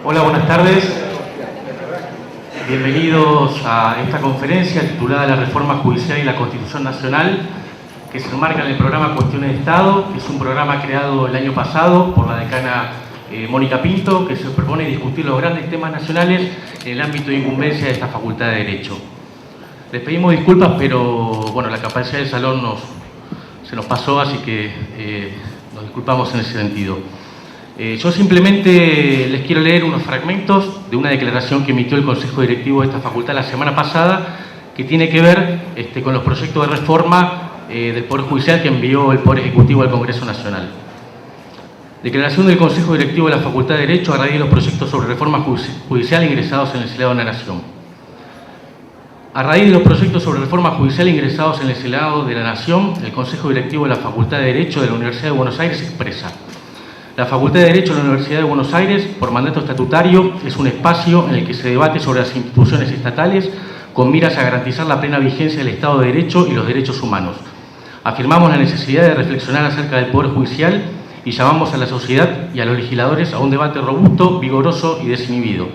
Hola, buenas tardes. Bienvenidos a esta conferencia titulada La Reforma Judicial y la Constitución Nacional, que se enmarca en el programa Cuestiones de Estado, que es un programa creado el año pasado por la decana Mónica Pinto, que se propone discutir los grandes temas nacionales en el ámbito de incumbencia de esta Facultad de Derecho. Les pedimos disculpas, pero bueno, la capacidad del salón se nos pasó, así que nos disculpamos en ese sentido. Yo simplemente les quiero leer unos fragmentos de una declaración que emitió el Consejo Directivo de esta facultad la semana pasada, que tiene que ver con los proyectos de reforma del Poder Judicial que envió el Poder Ejecutivo al Congreso Nacional. Declaración del Consejo Directivo de la Facultad de Derecho a raíz de los proyectos sobre reforma judicial ingresados en el Senado de la Nación. A raíz de los proyectos sobre reforma judicial ingresados en el Senado de la Nación, el Consejo Directivo de la Facultad de Derecho de la Universidad de Buenos Aires expresa: la Facultad de Derecho de la Universidad de Buenos Aires, por mandato estatutario, es un espacio en el que se debate sobre las instituciones estatales con miras a garantizar la plena vigencia del Estado de Derecho y los derechos humanos. Afirmamos la necesidad de reflexionar acerca del Poder Judicial y llamamos a la sociedad y a los legisladores a un debate robusto, vigoroso y desinhibido.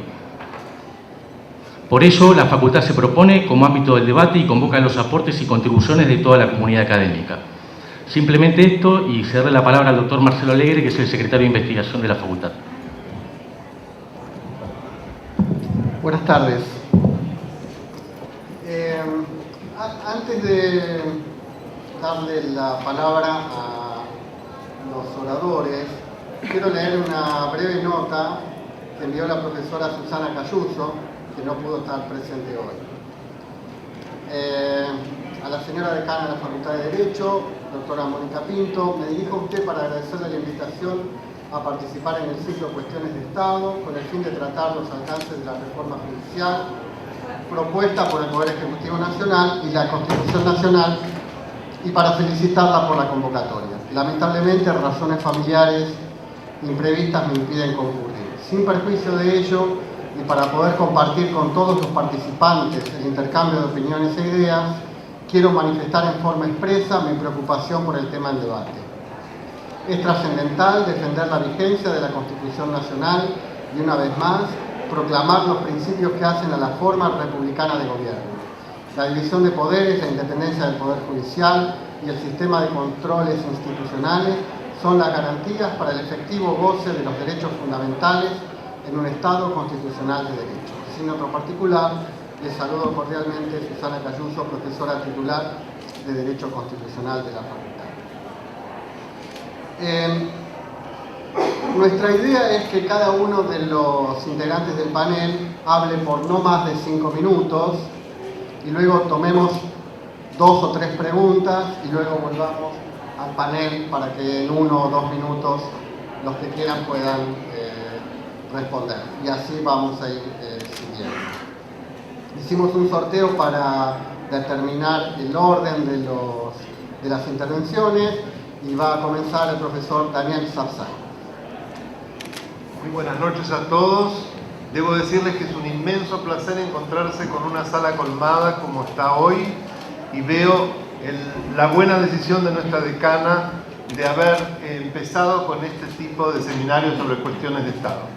Por ello, la Facultad se propone como ámbito del debate y convoca los aportes y contribuciones de toda la comunidad académica. Simplemente esto, y cederle la palabra al doctor Marcelo Alegre, que es el secretario de Investigación de la Facultad. Buenas tardes. Antes de darle la palabra a los oradores, quiero leer una breve nota que envió la profesora Susana Cayuso, que no pudo estar presente hoy. A la señora decana de la Facultad de Derecho, doctora Mónica Pinto, me dirijo a usted para agradecerle la invitación a participar en el ciclo Cuestiones de Estado con el fin de tratar los alcances de la reforma judicial propuesta por el Poder Ejecutivo Nacional y la Constitución Nacional, y para felicitarla por la convocatoria. Lamentablemente, razones familiares imprevistas me impiden concurrir. Sin perjuicio de ello, y para poder compartir con todos los participantes el intercambio de opiniones e ideas, quiero manifestar en forma expresa mi preocupación por el tema en debate. Es trascendental defender la vigencia de la Constitución Nacional y, una vez más, proclamar los principios que hacen a la forma republicana de gobierno. La división de poderes, la independencia del Poder Judicial y el sistema de controles institucionales son las garantías para el efectivo goce de los derechos fundamentales en un Estado constitucional de derecho. Sin otro particular, les saludo cordialmente Susana Cayuso, profesora titular de Derecho Constitucional de la Facultad. Nuestra idea es que cada uno de los integrantes del panel hable por no más de 5 minutos y luego tomemos 2 o 3 preguntas y luego volvamos al panel para que en 1 o 2 minutos los que quieran puedan responder. Y así vamos a ir siguiendo. Hicimos un sorteo para determinar el orden de las intervenciones y va a comenzar el profesor Daniel Sarsay. Muy buenas noches a todos. Debo decirles que es un inmenso placer encontrarse con una sala colmada como está hoy, y veo la buena decisión de nuestra decana de haber empezado con este tipo de seminarios sobre cuestiones de Estado.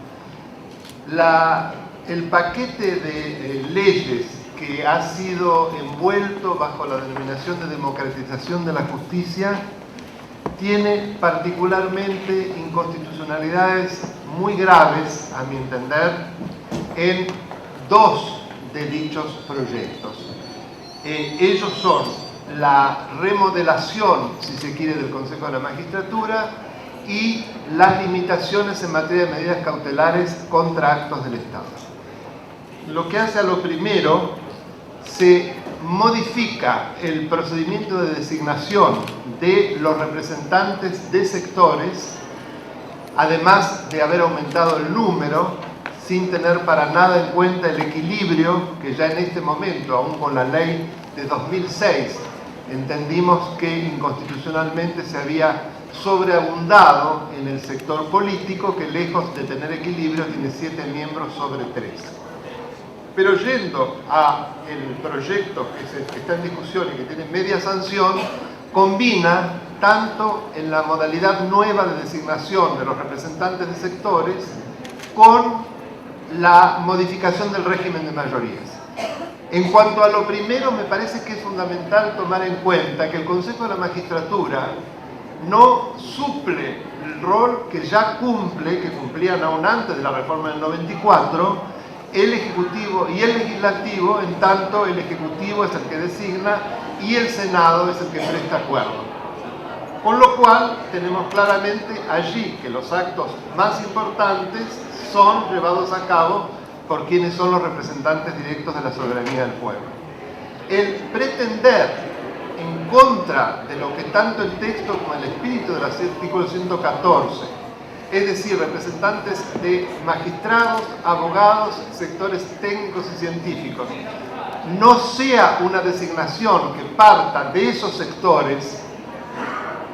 El paquete de leyes que ha sido envuelto bajo la denominación de democratización de la justicia tiene particularmente inconstitucionalidades muy graves, a mi entender, en 2 de dichos proyectos. Ellos son la remodelación, si se quiere, del Consejo de la Magistratura y las limitaciones en materia de medidas cautelares contra actos del Estado. Lo que hace a lo primero, se modifica el procedimiento de designación de los representantes de sectores, además de haber aumentado el número, sin tener para nada en cuenta el equilibrio que ya en este momento, aún con la ley de 2006, entendimos que inconstitucionalmente se había sobreabundado en el sector político, que lejos de tener equilibrio tiene 7 miembros sobre 3. Pero yendo al proyecto que está en discusión y que tiene media sanción, combina tanto en la modalidad nueva de designación de los representantes de sectores con la modificación del régimen de mayorías. En cuanto a lo primero, me parece que es fundamental tomar en cuenta que el Consejo de la Magistratura no suple el rol que ya cumple, que cumplían aún antes de la reforma del 94, el Ejecutivo y el Legislativo, en tanto el Ejecutivo es el que designa y el Senado es el que presta acuerdo. Con lo cual, tenemos claramente allí que los actos más importantes son llevados a cabo por quienes son los representantes directos de la soberanía del pueblo. El pretender en contra de lo que tanto el texto como el espíritu del artículo 114, es decir, representantes de magistrados, abogados, sectores técnicos y científicos, no sea una designación que parta de esos sectores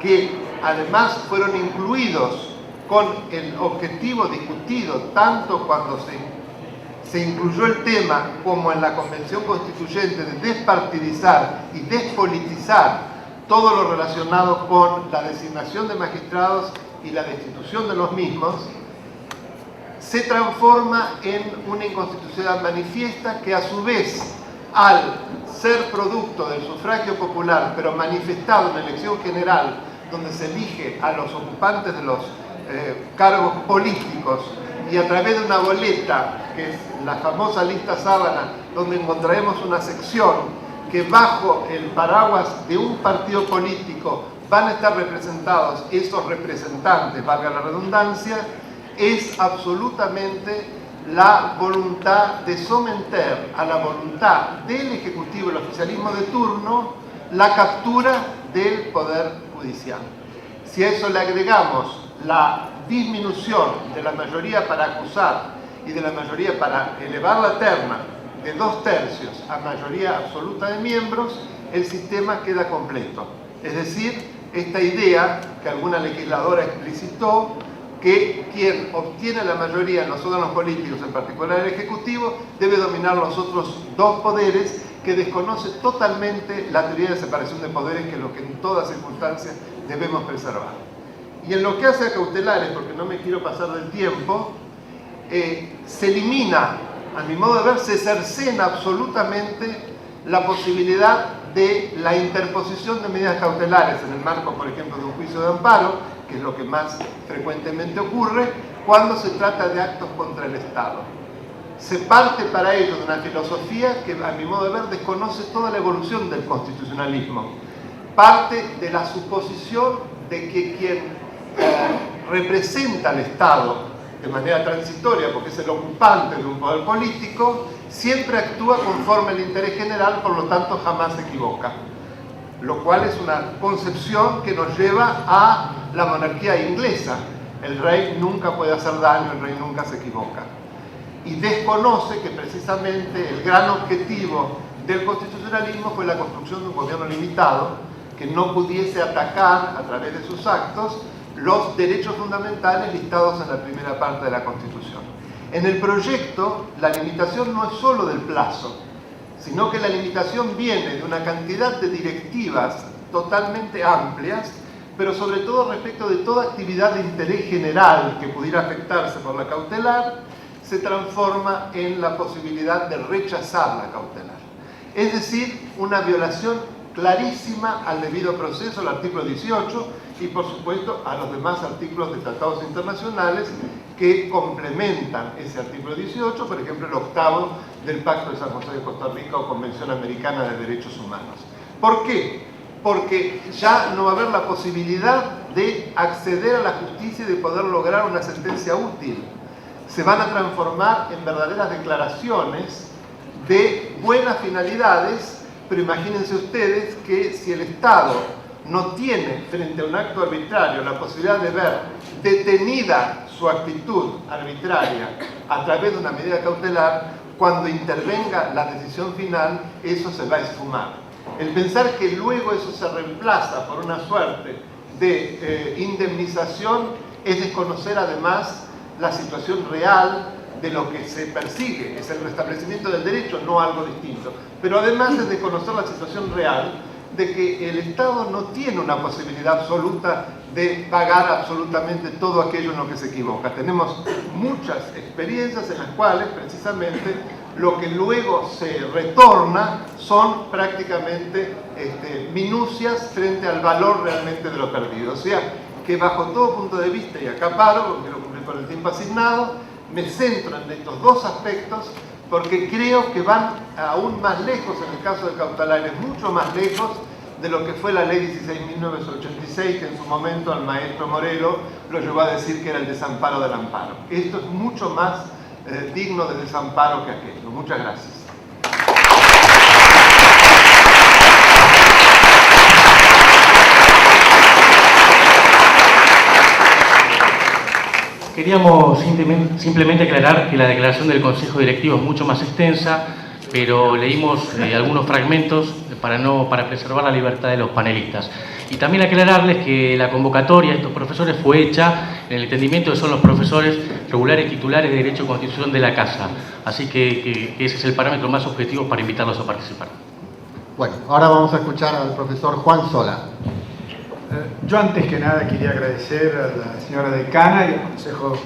que además fueron incluidos con el objetivo discutido tanto cuando se incluyó el tema como en la Convención Constituyente de despartidizar y despolitizar todo lo relacionado con la designación de magistrados y la destitución de los mismos, se transforma en una inconstitucionalidad manifiesta que a su vez, al ser producto del sufragio popular, pero manifestado en la elección general, donde se elige a los ocupantes de los cargos políticos y a través de una boleta, que es la famosa lista sábana, donde encontraremos una sección que bajo el paraguas de un partido político van a estar representados esos representantes, valga la redundancia, es absolutamente la voluntad de someter a la voluntad del Ejecutivo y el oficialismo de turno la captura del Poder Judicial. Si a eso le agregamos la disminución de la mayoría para acusar y de la mayoría para elevar la terna de 2/3 a mayoría absoluta de miembros, el sistema queda completo. Es decir, esta idea que alguna legisladora explicitó, que quien obtiene la mayoría en los órganos políticos, en particular el Ejecutivo, debe dominar los otros dos poderes, que desconoce totalmente la teoría de separación de poderes, que es lo que en todas circunstancias debemos preservar. Y en lo que hace a cautelares, porque no me quiero pasar del tiempo, se elimina, a mi modo de ver, se cercena absolutamente la posibilidad de la interposición de medidas cautelares en el marco, por ejemplo, de un juicio de amparo, que es lo que más frecuentemente ocurre, cuando se trata de actos contra el Estado. Se parte para ello de una filosofía que, a mi modo de ver, desconoce toda la evolución del constitucionalismo. Parte de la suposición de que quien representa al Estado de manera transitoria, porque es el ocupante de un poder político, siempre actúa conforme al interés general, por lo tanto jamás se equivoca. Lo cual es una concepción que nos lleva a la monarquía inglesa. El rey nunca puede hacer daño, el rey nunca se equivoca. Y desconoce que precisamente el gran objetivo del constitucionalismo fue la construcción de un gobierno limitado que no pudiese atacar a través de sus actos los derechos fundamentales listados en la primera parte de la Constitución. En el proyecto, la limitación no es solo del plazo, sino que la limitación viene de una cantidad de directivas totalmente amplias, pero sobre todo respecto de toda actividad de interés general que pudiera afectarse por la cautelar, se transforma en la posibilidad de rechazar la cautelar. Es decir, una violación clarísima al debido proceso, al artículo 18, y por supuesto a los demás artículos de tratados internacionales que complementan ese artículo 18, por ejemplo el 8º del Pacto de San José de Costa Rica o Convención Americana de Derechos Humanos. ¿Por qué? Porque ya no va a haber la posibilidad de acceder a la justicia y de poder lograr una sentencia útil. Se van a transformar en verdaderas declaraciones de buenas finalidades, pero imagínense ustedes que si el Estado no tiene frente a un acto arbitrario la posibilidad de ver detenida su actitud arbitraria a través de una medida cautelar, cuando intervenga la decisión final, eso se va a esfumar. El pensar que luego eso se reemplaza por una suerte de indemnización es desconocer además la situación real de lo que se persigue, es el restablecimiento del derecho, no algo distinto. Pero además es desconocer la situación real de que el Estado no tiene una posibilidad absoluta de pagar absolutamente todo aquello en lo que se equivoca. Tenemos muchas experiencias en las cuales precisamente lo que luego se retorna son prácticamente minucias frente al valor realmente de lo perdido. O sea, que bajo todo punto de vista, y acá paro porque quiero cumplir con el tiempo asignado, me centro en estos dos aspectos porque creo que van aún más lejos, en el caso de cautelares, mucho más lejos de lo que fue la ley 16.986, que en su momento al maestro Morelo lo llevó a decir que era el desamparo del amparo. Esto es mucho más digno de desamparo que aquello. Muchas gracias. Queríamos simplemente aclarar que la declaración del Consejo Directivo es mucho más extensa, pero leímos algunos fragmentos para preservar la libertad de los panelistas. Y también aclararles que la convocatoria de estos profesores fue hecha en el entendimiento que son los profesores regulares titulares de Derecho y Constitución de la Casa. Así que ese es el parámetro más objetivo para invitarlos a participar. Bueno, ahora vamos a escuchar al profesor Juan Sola. Yo antes que nada quería agradecer a la señora decana y al Consejo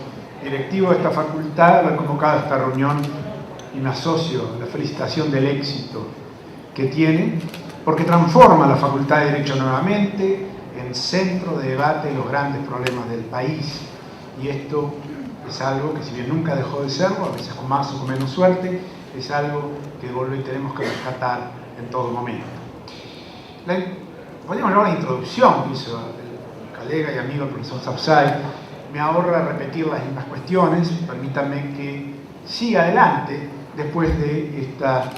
Directivo de esta facultad haber convocado a esta reunión y me asocio a la felicitación del éxito que tiene, porque transforma la Facultad de Derecho nuevamente en centro de debate de los grandes problemas del país. Y esto es algo que, si bien nunca dejó de serlo, a veces con más o con menos suerte, es algo que tenemos que rescatar en todo momento. Podríamos hablar de la introducción que hizo el colega y amigo el profesor Sapsay. Me ahorra repetir las mismas cuestiones. Permítanme que siga adelante después de esta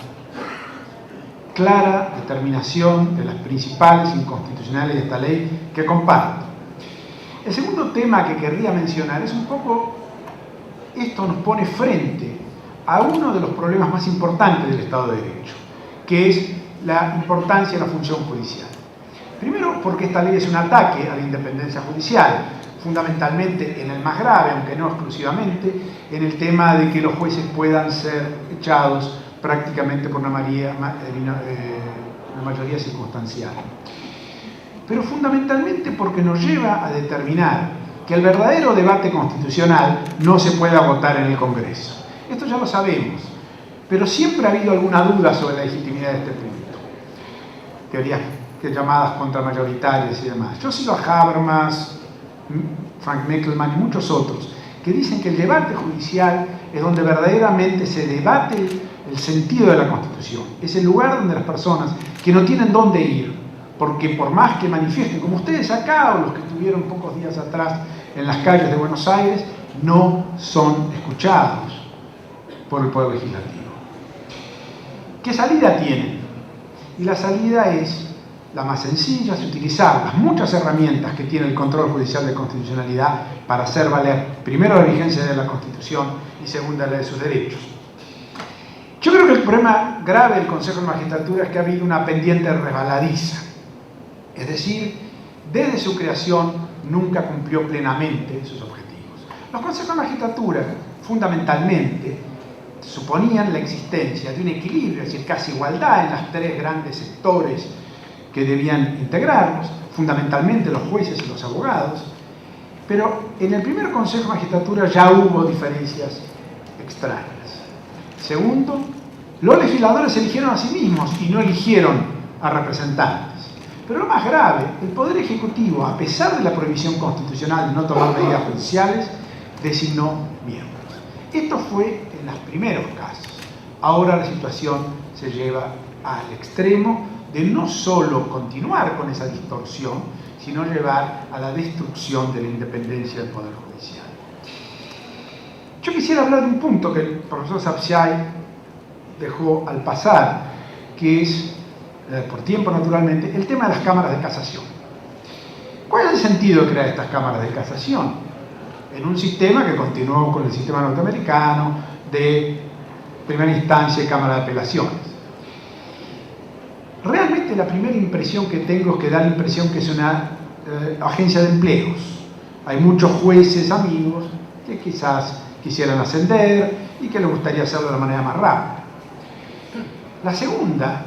clara determinación de las principales inconstitucionales de esta ley que comparto. El segundo tema que querría mencionar es un poco, esto nos pone frente a uno de los problemas más importantes del Estado de Derecho, que es la importancia de la función judicial. Primero, porque esta ley es un ataque a la independencia judicial, fundamentalmente en el más grave, aunque no exclusivamente, en el tema de que los jueces puedan ser echados prácticamente por una mayoría circunstancial. Pero fundamentalmente porque nos lleva a determinar que el verdadero debate constitucional no se puede agotar en el Congreso. Esto ya lo sabemos, pero siempre ha habido alguna duda sobre la legitimidad de este punto. Teorías llamadas contramayoritarias y demás. Yo sigo a Habermas, Frank Meckelman y muchos otros que dicen que el debate judicial es donde verdaderamente se debate el sentido de la Constitución. Es el lugar donde las personas que no tienen dónde ir, porque por más que manifiesten, como ustedes acá o los que estuvieron pocos días atrás en las calles de Buenos Aires, no son escuchados por el Poder Legislativo. ¿Qué salida tienen? Y la salida es la más sencilla, es utilizar las muchas herramientas que tiene el control judicial de constitucionalidad para hacer valer, primero, la vigencia de la Constitución y segunda, la de sus derechos. Yo creo que el problema grave del Consejo de Magistratura es que ha habido una pendiente resbaladiza. Es decir, desde su creación nunca cumplió plenamente sus objetivos. Los consejos de magistratura, fundamentalmente, suponían la existencia de un equilibrio, es decir, casi igualdad en los tres grandes sectores que debían integrarlos, fundamentalmente los jueces y los abogados, pero en el primer Consejo de Magistratura ya hubo diferencias extrañas. Segundo, los legisladores se eligieron a sí mismos y no eligieron a representantes. Pero lo más grave, el Poder Ejecutivo, a pesar de la prohibición constitucional de no tomar medidas judiciales, designó miembros. Esto fue en los primeros casos. Ahora la situación se lleva al extremo de no solo continuar con esa distorsión, sino llevar a la destrucción de la independencia del Poder Judicial. Yo quisiera hablar de un punto que el profesor Sapsay dejó al pasar, que es, por tiempo naturalmente, el tema de las cámaras de casación. ¿Cuál es el sentido de crear estas cámaras de casación? En un sistema que continuó con el sistema norteamericano de primera instancia y cámara de apelaciones. Realmente la primera impresión que tengo es que da la impresión que es una agencia de empleos. Hay muchos jueces amigos que quizás quisieran ascender y que les gustaría hacerlo de la manera más rápida. La segunda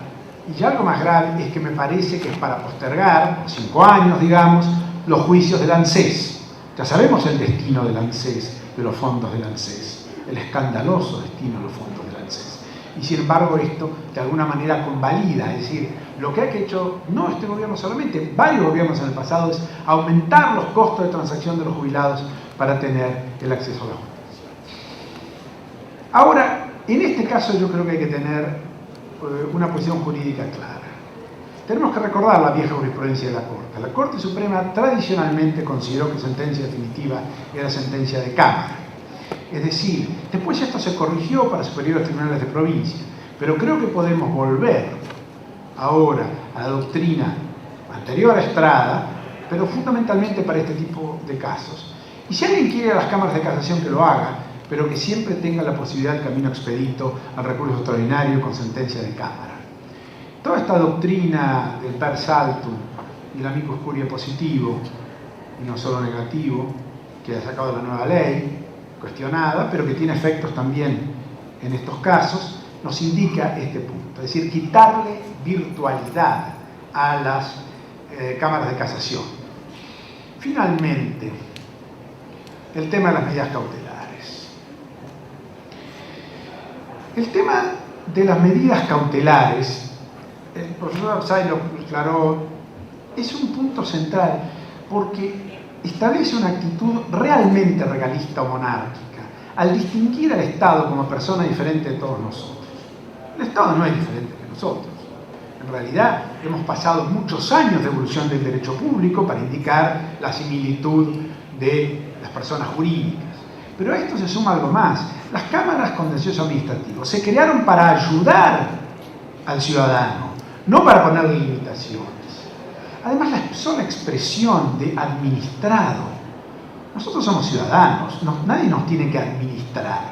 Y algo más grave es que me parece que es para postergar, por 5 años, digamos, los juicios del ANSES. Ya sabemos el destino del ANSES, de los fondos del ANSES, el escandaloso destino de los fondos del ANSES. Y sin embargo esto de alguna manera convalida, es decir, lo que ha hecho no este gobierno solamente, varios gobiernos en el pasado, es aumentar los costos de transacción de los jubilados para tener el acceso a la justicia. Ahora, en este caso yo creo que hay que tener una posición jurídica clara. Tenemos que recordar la vieja jurisprudencia de la Corte. La Corte Suprema tradicionalmente consideró que sentencia definitiva era sentencia de Cámara. Es decir, después esto se corrigió para superiores tribunales de provincia, pero creo que podemos volver ahora a la doctrina anterior a Estrada, pero fundamentalmente para este tipo de casos. Y si alguien quiere ir a las cámaras de casación, que lo haga, pero que siempre tenga la posibilidad del camino expedito al recurso extraordinario con sentencia de Cámara. Toda esta doctrina del per saltum y el amicus curiae positivo, y no solo negativo, que ha sacado la nueva ley, cuestionada, pero que tiene efectos también en estos casos, nos indica este punto, es decir, quitarle virtualidad a las cámaras de casación. Finalmente, el tema de las medidas cautelares. El tema de las medidas cautelares, el profesor Arsay lo aclaró, es un punto central porque establece una actitud realmente regalista o monárquica al distinguir al Estado como persona diferente de todos nosotros. El Estado no es diferente de nosotros. En realidad hemos pasado muchos años de evolución del derecho público para indicar la similitud de las personas jurídicas. Pero a esto se suma algo más. Las cámaras contencioso administrativos se crearon para ayudar al ciudadano, no para ponerle limitaciones. Además, la sola expresión de administrado. Nosotros somos ciudadanos, nadie nos tiene que administrar.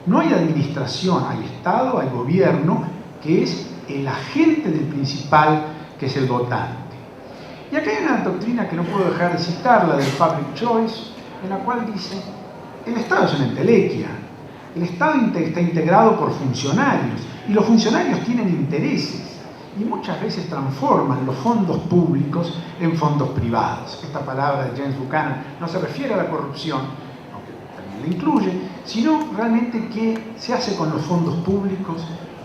No hay administración, hay Estado, hay gobierno, que es el agente del principal, que es el votante. Y acá hay una doctrina que no puedo dejar de citar, la del public choice, en la cual dice, el Estado es una entelequia. El Estado está integrado por funcionarios, y los funcionarios tienen intereses. Y muchas veces transforman los fondos públicos en fondos privados. Esta palabra de James Buchanan no se refiere a la corrupción, aunque también la incluye, sino realmente que se hace con los fondos públicos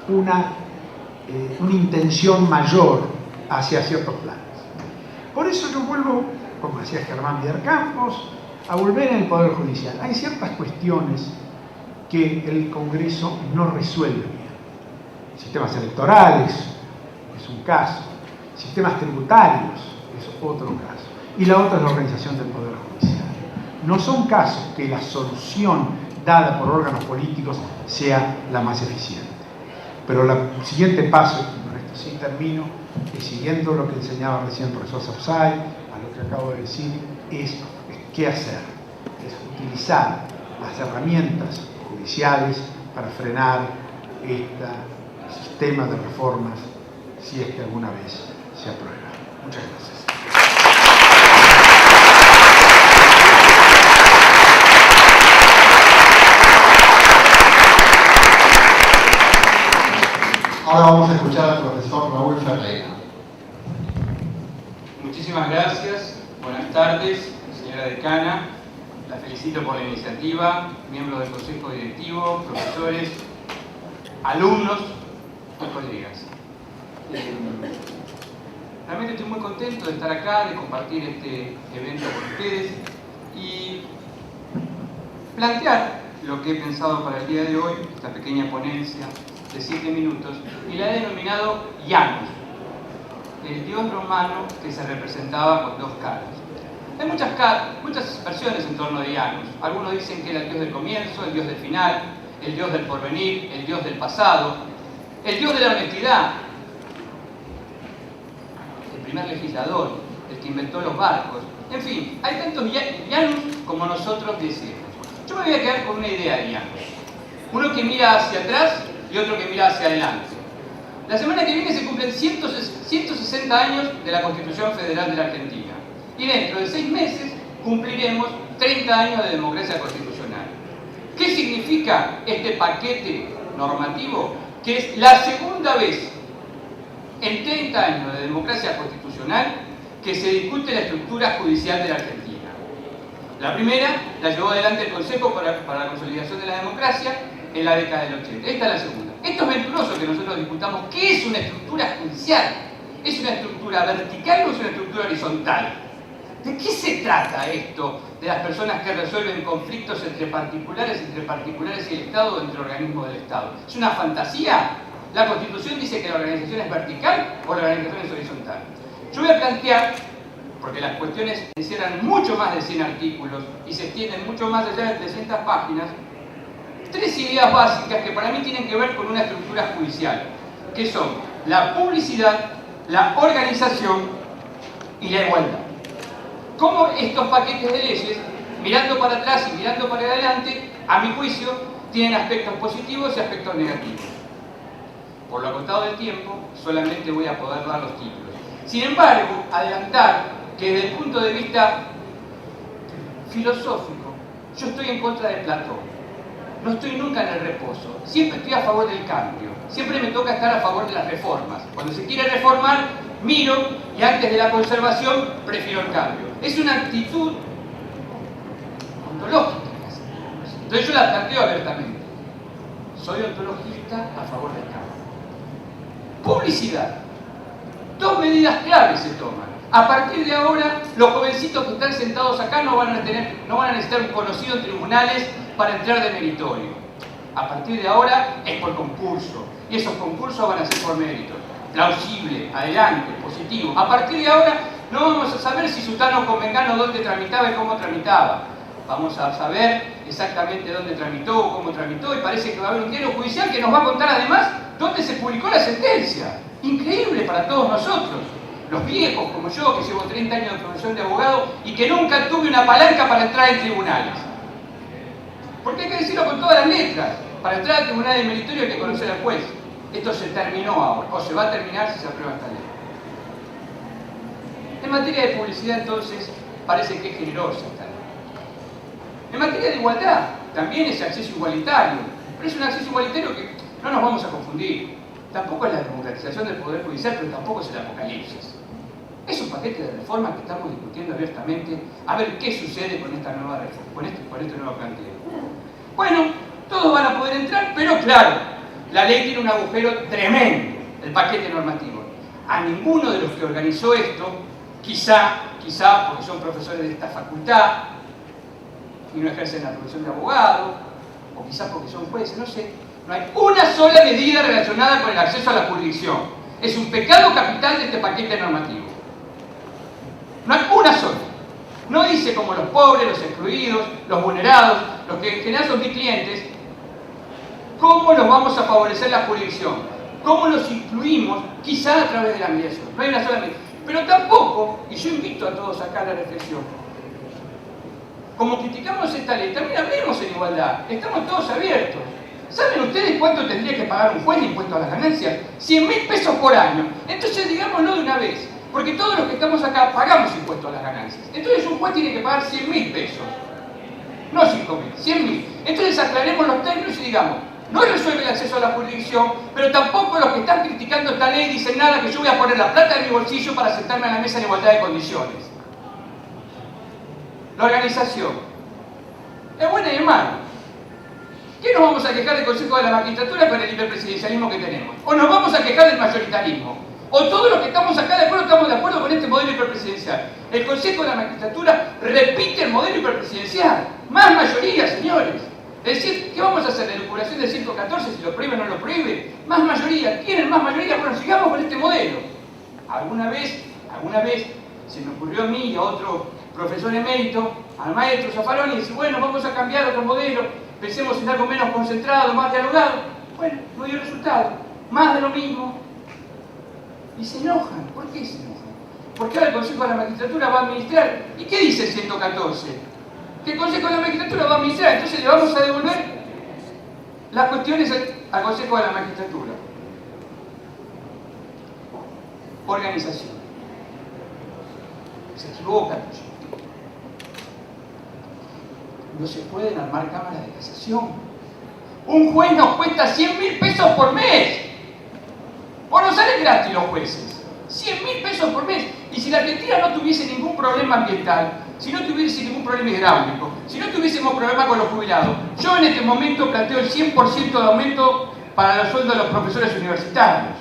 una intención mayor hacia ciertos planes. Por eso yo vuelvo, como decía Germán Vidercampos, a volver en el Poder Judicial. Hay ciertas cuestiones que el Congreso no resuelve bien. Sistemas electorales es un caso, sistemas tributarios es otro caso, y la otra es la organización del Poder Judicial. No son casos que la solución dada por órganos políticos sea la más eficiente. Pero el siguiente paso, y con esto sí termino, y siguiendo lo que enseñaba recién el profesor Sapsay, a lo que acabo de decir, es qué hacer, es utilizar las herramientas judiciales para frenar este sistema de reformas, si es que alguna vez se aprueba. Muchas gracias. Ahora vamos a escuchar al profesor Raúl Ferreira. Muchísimas gracias, buenas tardes, señora decana. La felicito por la iniciativa, miembros del Consejo Directivo, profesores, alumnos y colegas. Realmente estoy muy contento de estar acá, de compartir este evento con ustedes y plantear lo que he pensado para el día de hoy, esta pequeña ponencia de 7 minutos, y la he denominado Janus, el dios romano que se representaba con 2 caras. Hay muchas versiones en torno de Janus. Algunos dicen que era el dios del comienzo, el dios del final, el dios del porvenir, el dios del pasado, el dios de la honestidad, el primer legislador, el que inventó los barcos. En fin, hay tantos Janus como nosotros deseemos. Yo me voy a quedar con una idea de Janus. Uno que mira hacia atrás y otro que mira hacia adelante. La semana que viene se cumplen 160 años de la Constitución Federal de la Argentina. Y dentro de 6 meses cumpliremos 30 años de democracia constitucional. ¿Qué significa este paquete normativo? Que es la segunda vez en 30 años de democracia constitucional que se discute la estructura judicial de la Argentina. La primera la llevó adelante el Consejo para la Consolidación de la Democracia en la década del 80. Esta es la segunda. Esto es venturoso que nosotros discutamos qué es una estructura judicial. ¿Es una estructura vertical o es una estructura horizontal? ¿De qué se trata esto de las personas que resuelven conflictos entre particulares y el Estado o entre organismos del Estado? ¿Es una fantasía? ¿La Constitución dice que la organización es vertical o la organización es horizontal? Yo voy a plantear, porque las cuestiones encierran mucho más de 100 artículos y se extienden mucho más allá de 300 páginas, 3 ideas básicas que para mí tienen que ver con una estructura judicial, que son la publicidad, la organización y la igualdad. Cómo estos paquetes de leyes, mirando para atrás y mirando para adelante, a mi juicio, tienen aspectos positivos y aspectos negativos. Por lo acotado del tiempo, solamente voy a poder dar los títulos. Sin embargo, adelantar que desde el punto de vista filosófico, yo estoy en contra de Platón. No estoy nunca en el reposo. Siempre estoy a favor del cambio. Siempre me toca estar a favor de las reformas. Cuando se quiere reformar, miro y antes de la conservación, prefiero el cambio. Es una actitud ontológica. Entonces yo la planteo abiertamente. Soy ontologista a favor del cambio. Publicidad. 2 medidas claves se toman. A partir de ahora, los jovencitos que están sentados acá no van a necesitar un conocido en tribunales para entrar de meritorio. A partir de ahora es por concurso. Y esos concursos van a ser por mérito. Plausible, adelante, positivo. A partir de ahora no vamos a saber si sutano con mengano dónde tramitaba y cómo tramitaba. Vamos a saber exactamente dónde tramitó o cómo tramitó, y parece que va a haber un diario judicial que nos va a contar además dónde se publicó la sentencia. Increíble para todos nosotros, los viejos como yo, que llevo 30 años de profesión de abogado y que nunca tuve una palanca para entrar en tribunales. Porque hay que decirlo con todas las letras. Para entrar al tribunal de meritorio hay que conocer al juez. Esto se terminó ahora, o se va a terminar si se aprueba esta ley. En materia de publicidad, entonces, parece que es generosa esta ley. En materia de igualdad, también es acceso igualitario, pero es un acceso igualitario que no nos vamos a confundir. Tampoco es la democratización del Poder Judicial, pero tampoco es el apocalipsis. Es un paquete de reformas que estamos discutiendo abiertamente a ver qué sucede con esta nueva reforma, con este nuevo planteo. Bueno, todos van a poder entrar, pero claro, la ley tiene un agujero tremendo, el paquete normativo. A ninguno de los que organizó esto, quizá porque son profesores de esta facultad y no ejercen la profesión de abogado, o quizá porque son jueces, no sé, no hay una sola medida relacionada con el acceso a la jurisdicción. Es un pecado capital de este paquete normativo. No hay una sola. No dice como los pobres, los excluidos, los vulnerados, los que en general son mis clientes, cómo los vamos a favorecer la jurisdicción, cómo los incluimos, quizá a través de la mediación. No hay una sola medida. Pero tampoco, y yo invito a todos acá a la reflexión, como criticamos esta ley, también hablemos en igualdad, estamos todos abiertos. ¿Saben ustedes cuánto tendría que pagar un juez de impuesto a las ganancias? 100.000 pesos por año. Entonces digámoslo de una vez, porque todos los que estamos acá pagamos impuesto a las ganancias. Entonces un juez tiene que pagar 100.000 pesos, no 5.000, 100.000. Entonces aclaremos los términos y digamos, no resuelve el acceso a la jurisdicción, pero tampoco los que están criticando esta ley dicen nada que yo voy a poner la plata de mi bolsillo para sentarme a la mesa en igualdad de condiciones. La organización es buena y es mala. ¿Qué nos vamos a quejar del Consejo de la Magistratura con el hiperpresidencialismo que tenemos? ¿O nos vamos a quejar del mayoritarismo? ¿O todos los que estamos acá de acuerdo estamos de acuerdo con este modelo hiperpresidencial? El Consejo de la Magistratura repite el modelo hiperpresidencial. Más mayoría, señores. Es decir, ¿qué vamos a hacer? ¿La elucubración del 114 si lo prohíbe o no lo prohíbe? Más mayoría. ¿Quieren más mayoría? Bueno, sigamos con este modelo. Alguna vez se me ocurrió a mí y a otro profesor emérito, al maestro Zaffaroni, y dice, bueno, vamos a cambiar otro modelo, pensemos en algo menos concentrado, más dialogado. Bueno, no dio resultado. Más de lo mismo. Y se enojan. ¿Por qué se enojan? Porque ahora el Consejo de la Magistratura va a administrar. ¿Y qué dice el 114? Que el Consejo de la Magistratura va a administrar. Entonces le vamos a devolver las cuestiones al Consejo de la Magistratura. Organización. Se equivoca el proyecto. No se pueden armar cámaras de casación. Un juez nos cuesta 100.000 pesos por mes. Por no sale salen gratis los jueces. 100.000 pesos por mes. Y si la Argentina no tuviese ningún problema ambiental, si no tuviese ningún problema hidráulico, si no tuviésemos problema con los jubilados, yo en este momento planteo el 100% de aumento para los sueldos de los profesores universitarios.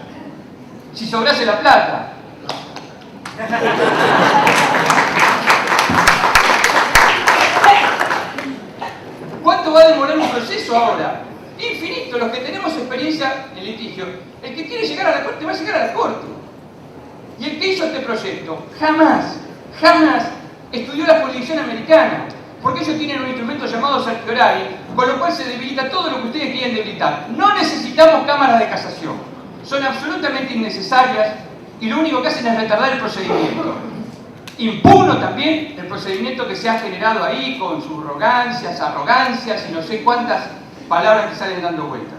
Si sobrase la plata. ¿Cuánto va a demorar un proceso ahora? Infinito. Los que tenemos experiencia en litigio, el que quiere llegar a la corte va a llegar a la corte. Y el que hizo este proyecto jamás estudió la jurisdicción americana, porque ellos tienen un instrumento llamado certiorari, con lo cual se debilita todo lo que ustedes quieren debilitar. No necesitamos cámaras de casación, son absolutamente innecesarias y lo único que hacen es retardar el procedimiento. Impugno también el procedimiento que se ha generado ahí con subrogancias, arrogancias y no sé cuántas palabras que salen dando vueltas.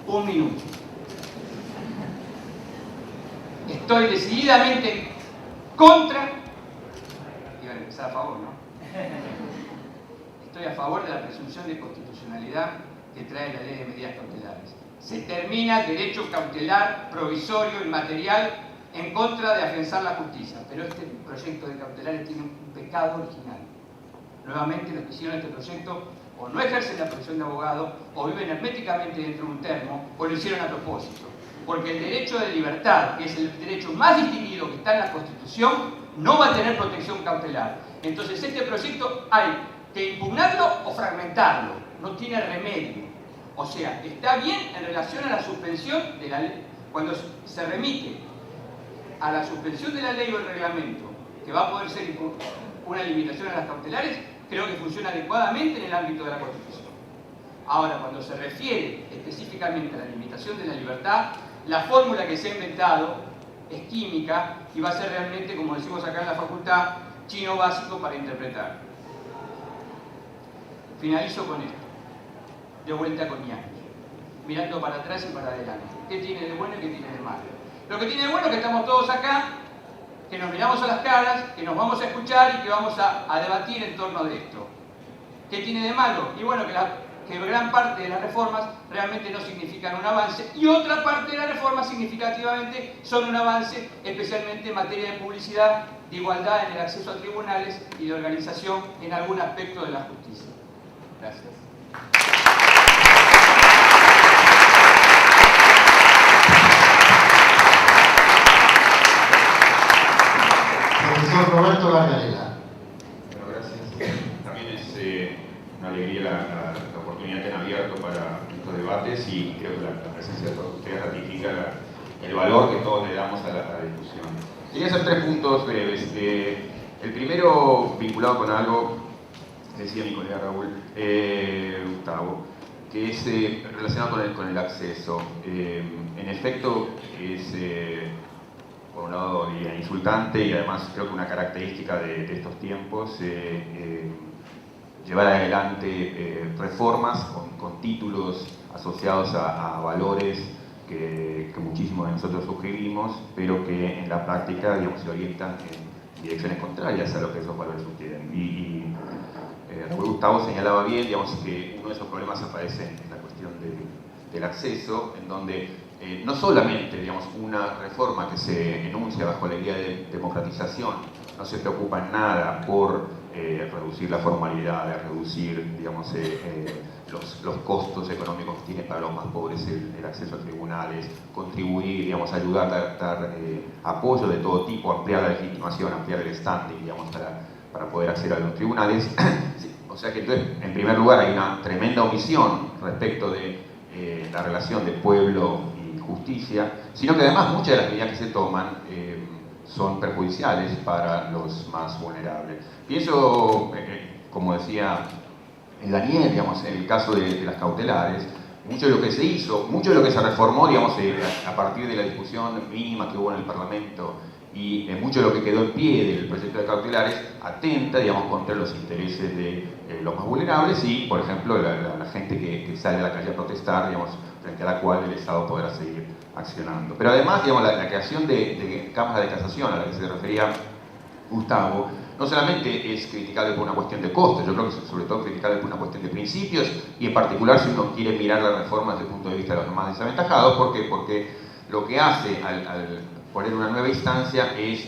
Un minuto. Estoy decididamente contra, iba a empezar a favor, ¿no? Estoy a favor de la presunción de constitucionalidad que trae la ley de medidas cautelares. Se termina el derecho cautelar provisorio y material en contra de afianzar la justicia, pero este proyecto de cautelares tiene un pecado original. Nuevamente los que hicieron este proyecto o no ejercen la profesión de abogado, o viven herméticamente dentro de un termo, o lo hicieron a propósito. Porque el derecho de libertad, que es el derecho más distinguido que está en la Constitución, no va a tener protección cautelar. Entonces este proyecto hay que impugnarlo o fragmentarlo, no tiene remedio. O sea, está bien en relación a la suspensión de la ley. Cuando se remite a la suspensión de la ley o el reglamento, que va a poder ser una limitación a las cautelares, creo que funciona adecuadamente en el ámbito de la Constitución. Ahora, cuando se refiere específicamente a la limitación de la libertad, la fórmula que se ha inventado es química y va a ser realmente, como decimos acá en la facultad, chino básico para interpretar. Finalizo con esto, de vuelta con Ñañez, mirando para atrás y para adelante. ¿Qué tiene de bueno y qué tiene de malo? Lo que tiene de bueno es que estamos todos acá, que nos miramos a las caras, que nos vamos a escuchar y que vamos a debatir en torno de esto. ¿Qué tiene de malo? Y bueno, que gran parte de las reformas realmente no significan un avance y otra parte de las reformas significativamente son un avance, especialmente en materia de publicidad, de igualdad en el acceso a tribunales y de organización en algún aspecto de la justicia. Gracias. Profesor Roberto Gargarela. Bueno, gracias. También es una alegría la oportunidad que han abierto para estos debates y creo que la presencia de todos ustedes ratifica el valor que todos le damos a la discusión. Quería hacer 3 puntos breves. El primero, vinculado con algo que decía mi colega Raúl, Gustavo, que es relacionado con el acceso. En efecto, es por un lado diría, insultante y además creo que una característica de estos tiempos llevar adelante reformas con títulos asociados a valores que muchísimos de nosotros suscribimos, pero que en la práctica digamos, se orientan en direcciones contrarias a lo que esos valores sugieren. Gustavo señalaba bien digamos, que uno de esos problemas aparece en la cuestión del acceso, en donde no solamente digamos, una reforma que se enuncia bajo la idea de democratización no se preocupa en nada por reducir la formalidad, de reducir digamos, los costos económicos que tiene para los más pobres el acceso a tribunales, contribuir, digamos, ayudar a dar apoyo de todo tipo, ampliar la legitimación, ampliar el standing digamos, para poder acceder a los tribunales. O sea que entonces, en primer lugar, hay una tremenda omisión respecto de la relación de pueblo y justicia, sino que además muchas de las medidas que se toman son perjudiciales para los más vulnerables. Pienso, como decía Daniel, digamos, en el caso de las cautelares, mucho de lo que se hizo, mucho de lo que se reformó, digamos, a partir de la discusión mínima que hubo en el Parlamento y mucho de lo que quedó en pie del proyecto de cautelares atenta, digamos, contra los intereses de los más vulnerables y, por ejemplo, la gente que sale a la calle a protestar, digamos, frente a la cual el Estado podrá seguir accionando. Pero además, digamos, la creación de cámaras de casación a la que se refería Gustavo, no solamente es criticable por una cuestión de costos, yo creo que es sobre todo criticable por una cuestión de principios, y en particular si uno quiere mirar la reforma desde el punto de vista de los más desaventajados, porque lo que hace al poner una nueva instancia es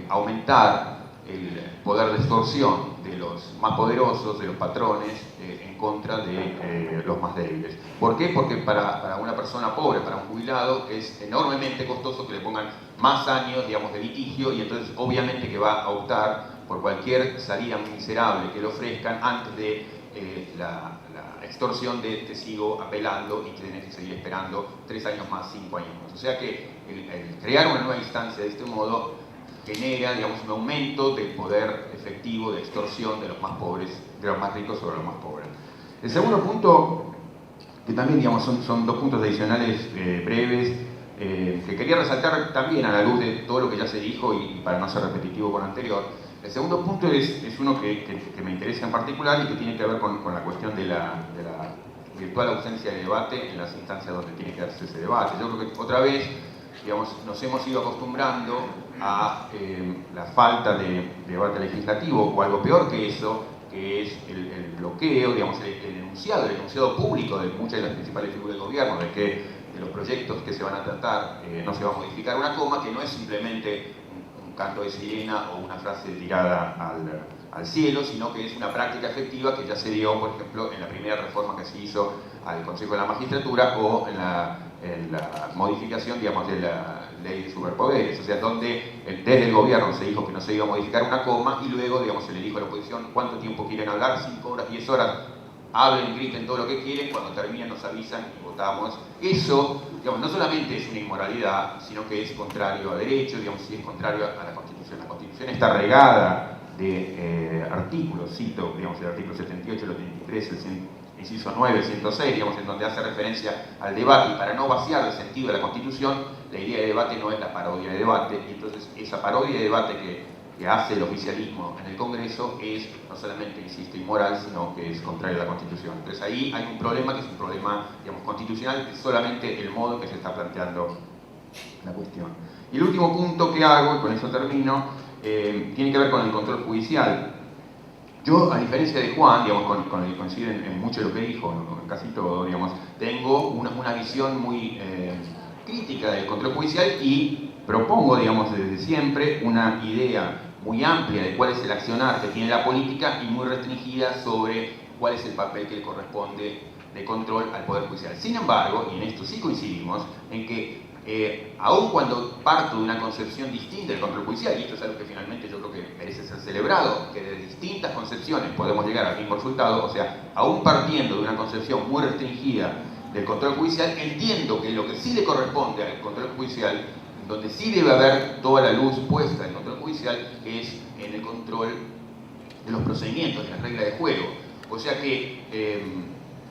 aumentar el poder de extorsión de los más poderosos, de los patrones, en contra de los más débiles. ¿Por qué? Porque para una persona pobre, para un jubilado, es enormemente costoso que le pongan más años, digamos, de litigio, y entonces obviamente que va a optar por cualquier salida miserable que le ofrezcan antes de la extorsión de te sigo apelando y que tenés que seguir esperando 3 años más, 5 años más. O sea que el crear una nueva instancia de este modo genera, digamos, un aumento del poder efectivo de extorsión de los más pobres, de los más ricos sobre los más pobres. El segundo punto, que también, digamos, son 2 puntos adicionales breves, que quería resaltar también a la luz de todo lo que ya se dijo y para no ser repetitivo con lo anterior. El segundo punto es uno que me interesa en particular y que tiene que ver con la cuestión de la virtual ausencia de debate en las instancias donde tiene que darse ese debate. Yo creo que otra vez, digamos, nos hemos ido acostumbrando a la falta de debate legislativo, o algo peor que eso, que es el bloqueo, digamos, el enunciado público de muchas de las principales figuras del gobierno, de que de los proyectos que se van a tratar no se va a modificar una coma, que no es simplemente un canto de sirena o una frase tirada al cielo, sino que es una práctica efectiva que ya se dio, por ejemplo, en la primera reforma que se hizo al Consejo de la Magistratura o en la modificación, digamos, de la ley de superpoderes, o sea, donde desde el gobierno se dijo que no se iba a modificar una coma y luego, digamos, se le dijo a la oposición cuánto tiempo quieren hablar, 5 horas, 10 horas, hablen, griten todo lo que quieren, cuando terminan nos avisan y votamos. Eso, digamos, no solamente es una inmoralidad, sino que es contrario a derecho, digamos, y es contrario a la Constitución. La Constitución está regada de artículos, cito, digamos, el artículo 78, el 83, el inciso 9, el 106, digamos, en donde hace referencia al debate, y para no vaciar el sentido de la Constitución, la idea de debate no es la parodia de debate, y entonces esa parodia de debate que hace el oficialismo en el Congreso es no solamente, insisto, inmoral, sino que es contrario a la Constitución. Entonces ahí hay un problema que es un problema, digamos, constitucional, que es solamente el modo en que se está planteando la cuestión. Y el último punto que hago, y con eso termino, tiene que ver con el control judicial. Yo, a diferencia de Juan, digamos, con el que coincide en mucho de lo que dijo, en casi todo, digamos, tengo una visión muy crítica del control judicial y propongo, digamos, desde siempre una idea muy amplia de cuál es el accionar que tiene la política y muy restringida sobre cuál es el papel que le corresponde de control al Poder Judicial. Sin embargo, y en esto sí coincidimos, en que aun cuando parto de una concepción distinta del control judicial, y esto es algo que finalmente yo creo que merece ser celebrado, que de distintas concepciones podemos llegar al mismo resultado, o sea, aun partiendo de una concepción muy restringida del control judicial, entiendo que lo que sí le corresponde al control judicial, donde sí debe haber toda la luz puesta en el control judicial, es en el control de los procedimientos, de las reglas de juego. O sea que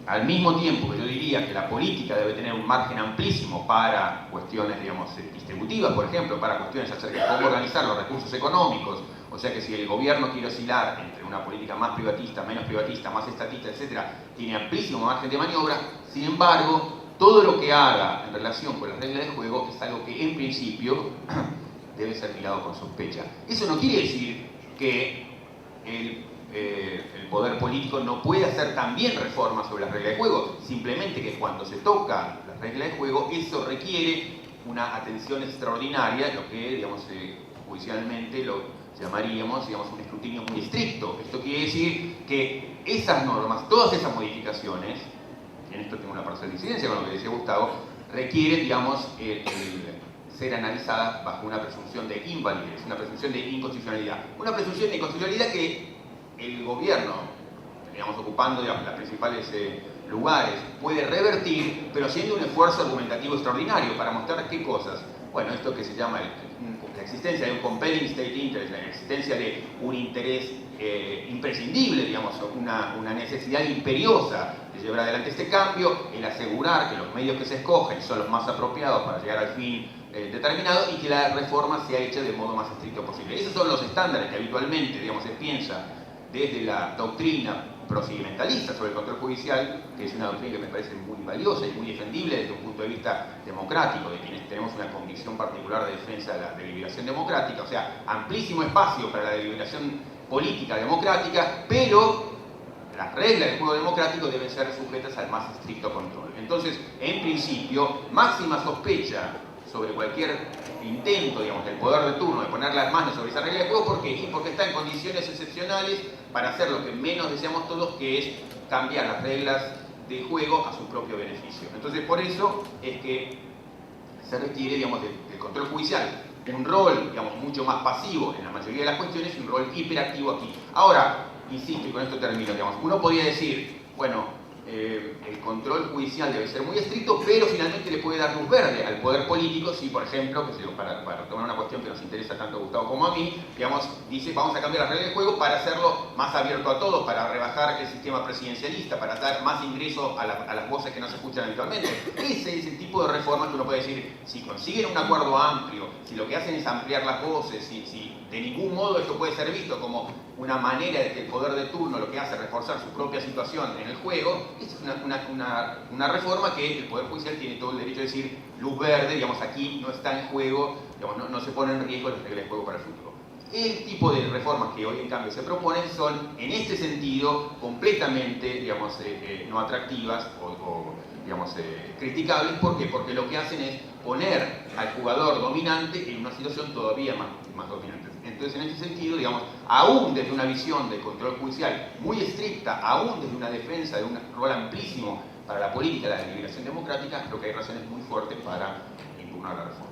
al mismo tiempo que yo diría que la política debe tener un margen amplísimo para cuestiones, digamos, distributivas, por ejemplo, para cuestiones acerca de cómo organizar los recursos económicos, o sea que si el gobierno quiere oscilar entre una política más privatista, menos privatista, más estatista, etc., tiene amplísimo margen de maniobra. Sin embargo, todo lo que haga en relación con las reglas de juego es algo que en principio debe ser mirado con sospecha. Eso no quiere decir que el poder político no puede hacer también reformas sobre las reglas de juego, simplemente que cuando se toca las reglas de juego, eso requiere una atención extraordinaria, lo que, digamos, judicialmente lo llamaríamos, digamos, un escrutinio muy estricto. Esto quiere decir que esas normas, todas esas modificaciones, y en esto tengo una parcial disidencia con lo que decía Gustavo, requieren, digamos, ser analizadas bajo una presunción de invalidez, una presunción de inconstitucionalidad. Una presunción de inconstitucionalidad que el gobierno, digamos, ocupando, digamos, los principales lugares, puede revertir, pero haciendo un esfuerzo argumentativo extraordinario para mostrar qué cosas. Bueno, esto que se llama la existencia de un compelling state interest, la existencia de un interés imprescindible, digamos, una necesidad imperiosa de llevar adelante este cambio, el asegurar que los medios que se escogen son los más apropiados para llegar al fin determinado y que la reforma sea hecha del modo más estricto posible. Esos son los estándares que habitualmente, digamos, se piensa desde la doctrina procedimentalista sobre el control judicial, que es una doctrina que me parece muy valiosa y muy defendible desde un punto de vista democrático, de quienes tenemos una convicción particular de defensa de la deliberación democrática, o sea, amplísimo espacio para la deliberación política democrática, pero las reglas del juego democrático deben ser sujetas al más estricto control. Entonces, en principio, máxima sospecha sobre cualquier intento, digamos, del poder de turno de poner las manos sobre esa regla de juego. ¿Por qué? Y porque está en condiciones excepcionales para hacer lo que menos deseamos todos, que es cambiar las reglas de juego a su propio beneficio. Entonces, por eso es que se requiere, digamos, del control judicial un rol, digamos, mucho más pasivo en la mayoría de las cuestiones y un rol hiperactivo aquí. Ahora, insisto, y con esto termino, digamos, uno podría decir, bueno, el control judicial debe ser muy estricto, pero finalmente le puede dar luz verde al poder político si, por ejemplo, para tomar una cuestión que nos interesa tanto a Gustavo como a mí, digamos, dice, vamos a cambiar las reglas de juego para hacerlo más abierto a todos, para rebajar el sistema presidencialista, para dar más ingreso a las voces que no se escuchan habitualmente. Ese es el tipo de reformas que uno puede decir, si consiguen un acuerdo amplio, si lo que hacen es ampliar las voces, si de ningún modo esto puede ser visto como una manera de que el poder de turno lo que hace es reforzar su propia situación en el juego, esa es una reforma que el Poder Judicial tiene todo el derecho de decir luz verde, digamos, aquí no está en juego, digamos, no se ponen en riesgo las reglas de juego para el futuro. El tipo de reformas que hoy en cambio se proponen son, en este sentido, completamente, digamos, no atractivas o digamos, criticables. ¿Por qué? Porque lo que hacen es poner al jugador dominante en una situación todavía más dominante. Entonces, en ese sentido, digamos, aún desde una visión de control judicial muy estricta, aún desde una defensa de un rol amplísimo para la política de la deliberación democrática, creo que hay razones muy fuertes para impugnar la reforma.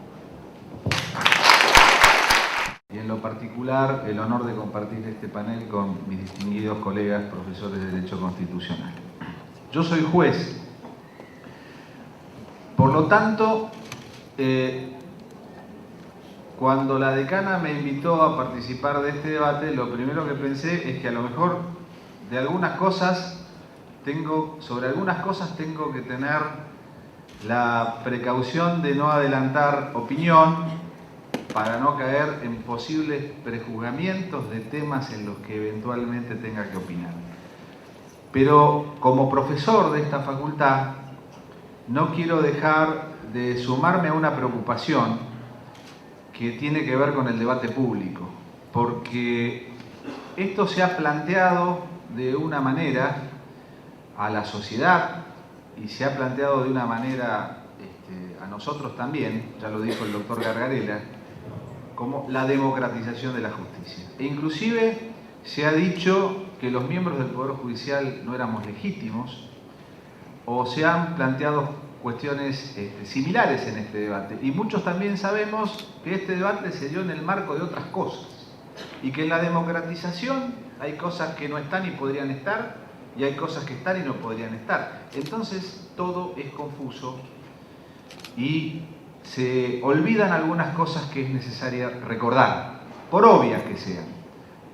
Y en lo particular, el honor de compartir este panel con mis distinguidos colegas profesores de Derecho Constitucional. Yo soy juez, por lo tanto, cuando la decana me invitó a participar de este debate, lo primero que pensé es que a lo mejor sobre algunas cosas tengo que tener la precaución de no adelantar opinión para no caer en posibles prejuzgamientos de temas en los que eventualmente tenga que opinar. Pero como profesor de esta facultad, no quiero dejar de sumarme a una preocupación que tiene que ver con el debate público, porque esto se ha planteado de una manera a la sociedad y se ha planteado de una manera a nosotros también, ya lo dijo el doctor Gargarella, como la democratización de la justicia. E inclusive se ha dicho que los miembros del Poder Judicial no éramos legítimos, o se han planteado cuestiones similares en este debate. Y muchos también sabemos que este debate se dio en el marco de otras cosas, y que en la democratización hay cosas que no están y podrían estar, y hay cosas que están y no podrían estar. Entonces todo es confuso y se olvidan algunas cosas que es necesaria recordar, por obvias que sean.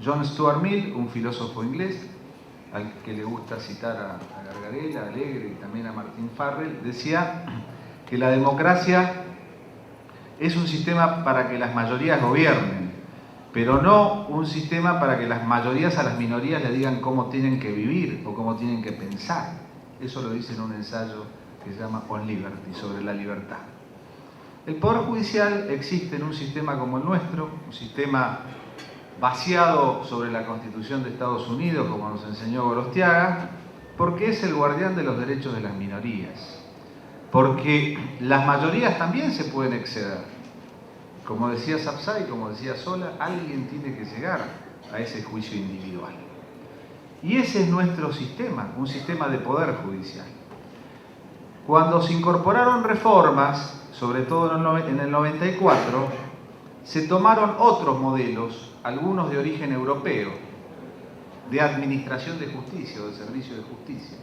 John Stuart Mill, un filósofo inglés, al que le gusta citar a Gargarella, a Alegre y también a Martín Farrell, decía que la democracia es un sistema para que las mayorías gobiernen, pero no un sistema para que las mayorías a las minorías le digan cómo tienen que vivir o cómo tienen que pensar. Eso lo dice en un ensayo que se llama On Liberty, sobre la libertad. El Poder Judicial existe en un sistema como el nuestro, un sistema vaciado sobre la Constitución de Estados Unidos, como nos enseñó Gorostiaga, porque es el guardián de los derechos de las minorías, porque las mayorías también se pueden exceder. Como decía Sapsay, como decía Sola, alguien tiene que llegar a ese juicio individual. Y ese es nuestro sistema, un sistema de poder judicial. Cuando se incorporaron reformas, sobre todo en el 94, se tomaron otros modelos, algunos de origen europeo, de administración de justicia o de servicio de justicia,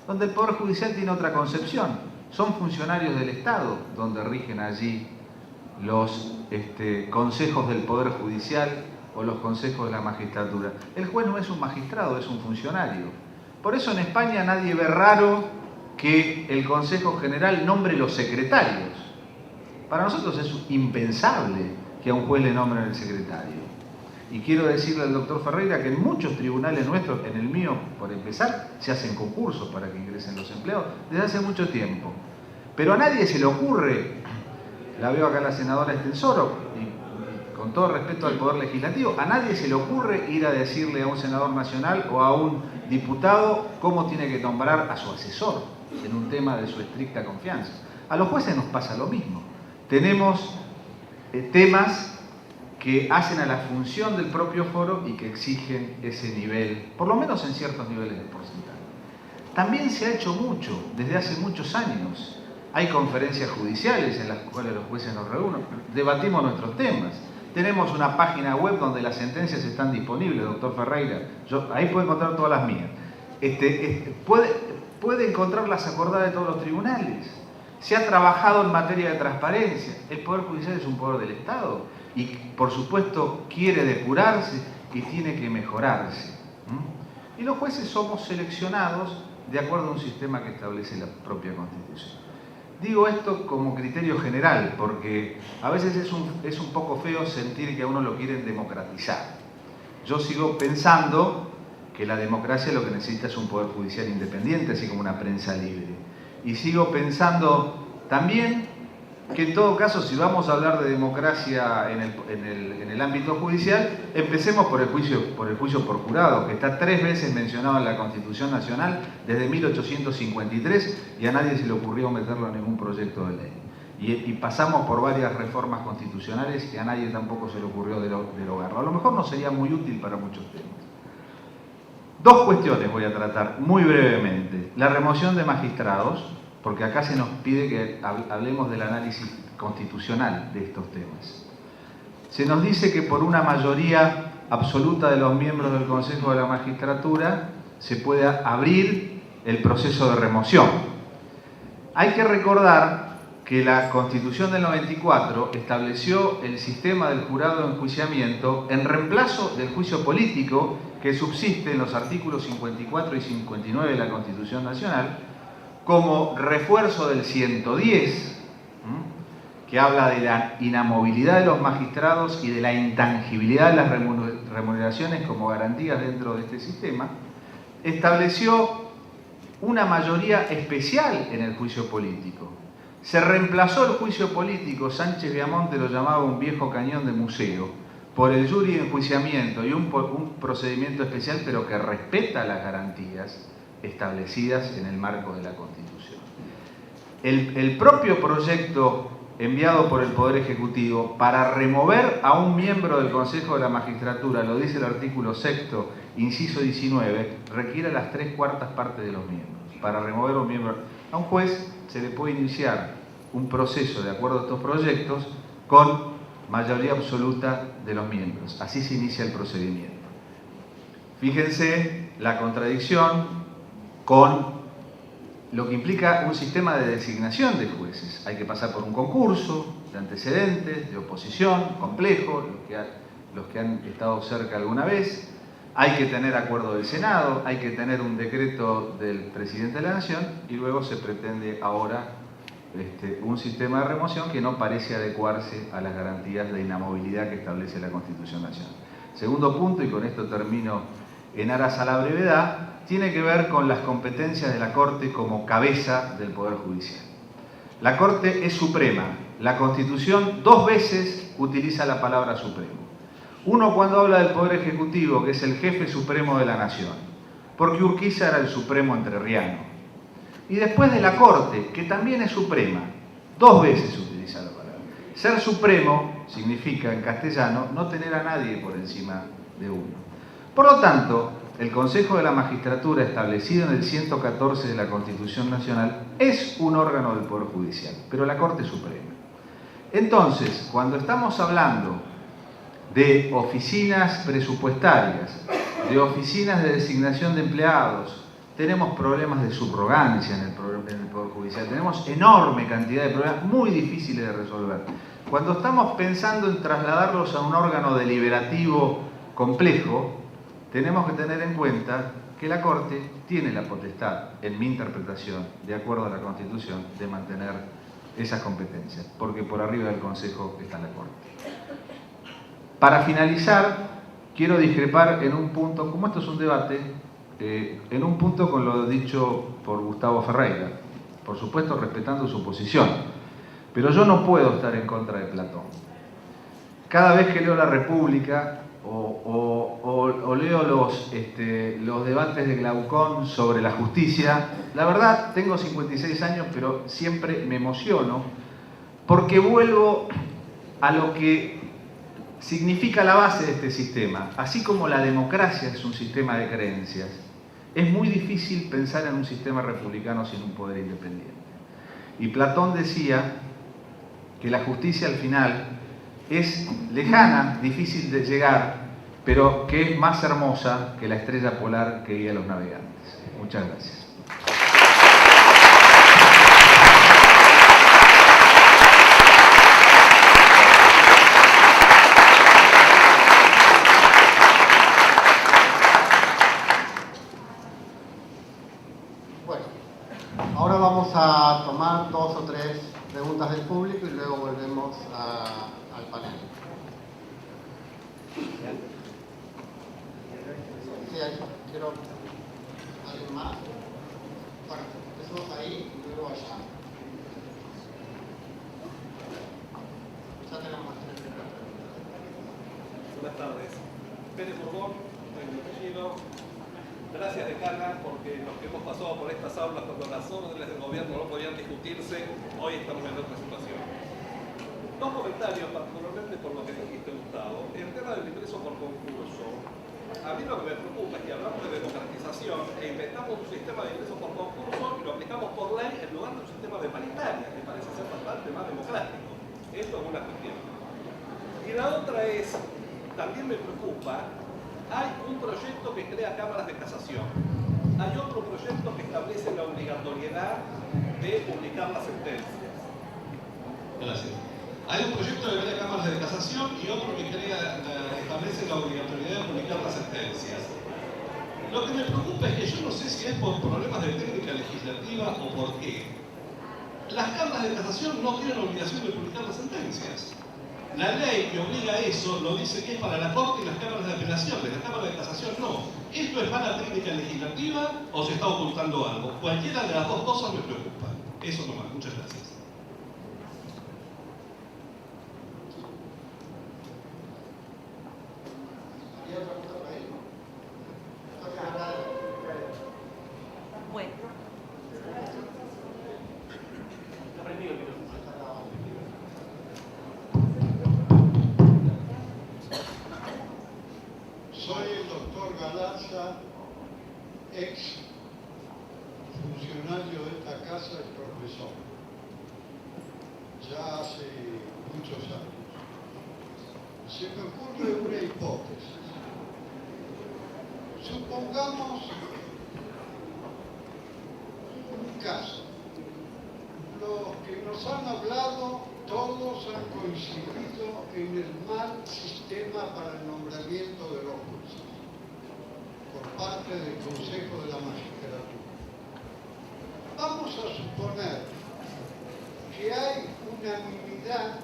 donde el Poder Judicial tiene otra concepción. Son funcionarios del Estado donde rigen allí los consejos del Poder Judicial o los consejos de la magistratura. El juez no es un magistrado, es un funcionario. Por eso en España nadie ve raro que el Consejo General nombre los secretarios. Para nosotros es impensable que a un juez le nombren el secretario. Y quiero decirle al doctor Ferreira que en muchos tribunales nuestros, en el mío, por empezar, se hacen concursos para que ingresen los empleados desde hace mucho tiempo. Pero a nadie se le ocurre, la veo acá la senadora Estensoro, y con todo respeto al Poder Legislativo, a nadie se le ocurre ir a decirle a un senador nacional o a un diputado cómo tiene que nombrar a su asesor en un tema de su estricta confianza. A los jueces nos pasa lo mismo. Tenemos temas que hacen a la función del propio foro y que exigen ese nivel, por lo menos en ciertos niveles de porcentaje. También se ha hecho mucho, desde hace muchos años. Hay conferencias judiciales en las cuales los jueces nos reúnen, debatimos nuestros temas. Tenemos una página web donde las sentencias están disponibles, doctor Ferreira. Ahí puede encontrar todas las mías. Puede encontrar las acordadas de todos los tribunales. Se ha trabajado en materia de transparencia. El Poder Judicial es un poder del Estado y, por supuesto, quiere depurarse y tiene que mejorarse. Y los jueces somos seleccionados de acuerdo a un sistema que establece la propia Constitución. Digo esto como criterio general, porque a veces es un poco feo sentir que a uno lo quieren democratizar. Yo sigo pensando que la democracia lo que necesita es un poder judicial independiente, así como una prensa libre. Y sigo pensando también que en todo caso, si vamos a hablar de democracia en el ámbito judicial, empecemos por el juicio por jurado, que está 3 veces mencionado en la Constitución Nacional desde 1853 y a nadie se le ocurrió meterlo en ningún proyecto de ley. Y pasamos por varias reformas constitucionales y a nadie tampoco se le ocurrió derogarlo. A lo mejor no sería muy útil para muchos temas. 2 cuestiones voy a tratar muy brevemente. La remoción de magistrados, porque acá se nos pide que hablemos del análisis constitucional de estos temas. Se nos dice que por una mayoría absoluta de los miembros del Consejo de la Magistratura se pueda abrir el proceso de remoción. Hay que recordar que la Constitución del 94 estableció el sistema del jurado de enjuiciamiento en reemplazo del juicio político que subsiste en los artículos 54 y 59 de la Constitución Nacional, como refuerzo del 110, que habla de la inamovilidad de los magistrados y de la intangibilidad de las remuneraciones como garantías dentro de este sistema, estableció una mayoría especial en el juicio político. Se reemplazó el juicio político, Sánchez Viamonte lo llamaba un viejo cañón de museo, por el jury de enjuiciamiento y un procedimiento especial, pero que respeta las garantías establecidas en el marco de la Constitución. El propio proyecto enviado por el Poder Ejecutivo para remover a un miembro del Consejo de la Magistratura, lo dice el artículo 6º, inciso 19, requiere las 3/4 partes de los miembros. Para remover a un miembro, a un juez se le puede iniciar un proceso de acuerdo a estos proyectos con mayoría absoluta de los miembros. Así se inicia el procedimiento. Fíjense la contradicción con lo que implica un sistema de designación de jueces. Hay que pasar por un concurso de antecedentes, de oposición, complejo, los que han estado cerca alguna vez. Hay que tener acuerdo del Senado, hay que tener un decreto del presidente de la Nación y luego se pretende ahora un sistema de remoción que no parece adecuarse a las garantías de inamovilidad que establece la Constitución Nacional. Segundo punto, y con esto termino en aras a la brevedad, tiene que ver con las competencias de la Corte como cabeza del Poder Judicial. La Corte es suprema. La Constitución 2 veces utiliza la palabra supremo. Uno cuando habla del Poder Ejecutivo, que es el jefe supremo de la Nación, porque Urquiza era el supremo entrerriano. Y después de la Corte, que también es suprema, 2 veces utiliza la palabra. Ser supremo significa, en castellano, no tener a nadie por encima de uno. Por lo tanto, el Consejo de la Magistratura, establecido en el 114 de la Constitución Nacional, es un órgano del Poder Judicial, pero la Corte Suprema. Entonces, cuando estamos hablando de oficinas presupuestarias, de oficinas de designación de empleados, tenemos problemas de subrogancia en el Poder Judicial, tenemos enorme cantidad de problemas muy difíciles de resolver. Cuando estamos pensando en trasladarlos a un órgano deliberativo complejo, tenemos que tener en cuenta que la Corte tiene la potestad, en mi interpretación, de acuerdo a la Constitución, de mantener esas competencias, porque por arriba del Consejo está la Corte. Para finalizar, quiero discrepar en un punto, como esto es un debate, en un punto con lo dicho por Gustavo Ferreira, por supuesto respetando su posición, pero yo no puedo estar en contra de Platón. Cada vez que leo La República o leo los debates de Glaucón sobre la justicia, la verdad, tengo 56 años, pero siempre me emociono porque vuelvo a lo que significa la base de este sistema. Así como la democracia es un sistema de creencias, es muy difícil pensar en un sistema republicano sin un poder independiente. Y Platón decía que la justicia al final es lejana, difícil de llegar, pero que es más hermosa que la estrella polar que guía a los navegantes. Muchas gracias. Bueno, ahora vamos a tomar 2 o 3 preguntas del público y luego volvemos al panel. Sí, quiero alguien más. Bueno, empezamos ahí y luego allá. Ya tenemos 3 preguntas. Buenas tardes. Pérez Borbón, en mi apellido. Gracias, decana, porque los que hemos pasado por estas aulas cuando las órdenes del gobierno no podían discutirse, hoy estamos en otra situación. 2 comentarios, particularmente por lo que dijiste, Gustavo. El tema del ingreso por concurso. A mí lo que me preocupa es que hablamos de democratización e inventamos un sistema de ingreso por concurso y lo aplicamos por ley en lugar de un sistema de paritaria, que parece ser bastante más democrático. Esto es una cuestión. Y la otra es, también me preocupa, hay un proyecto que crea cámaras de casación. Hay otro proyecto que establece la obligatoriedad de publicar las sentencias. Gracias. Hay un proyecto que crea cámaras de casación y otro que establece la obligatoriedad de publicar las sentencias. Lo que me preocupa es que yo no sé si es por problemas de técnica legislativa o por qué. Las cámaras de casación no tienen obligación de publicar las sentencias. La ley que obliga a eso lo dice que es para la Corte y las cámaras de apelaciones, las cámaras de casación no. ¿Esto es mala técnica legislativa o se está ocultando algo? Cualquiera de las dos cosas me preocupa. Eso nomás. Muchas gracias. ¿Hay otra pregunta por ahí? Bueno. Soy el doctor Galarza, ex funcionario de esta casa y profesor, ya hace muchos años. Se me ocurre una hipótesis. Supongamos un caso. Los que nos han hablado, todos han coincidido en el mal sistema para el nombramiento de los jueces por parte del Consejo de la Magistratura. Vamos a suponer que hay unanimidad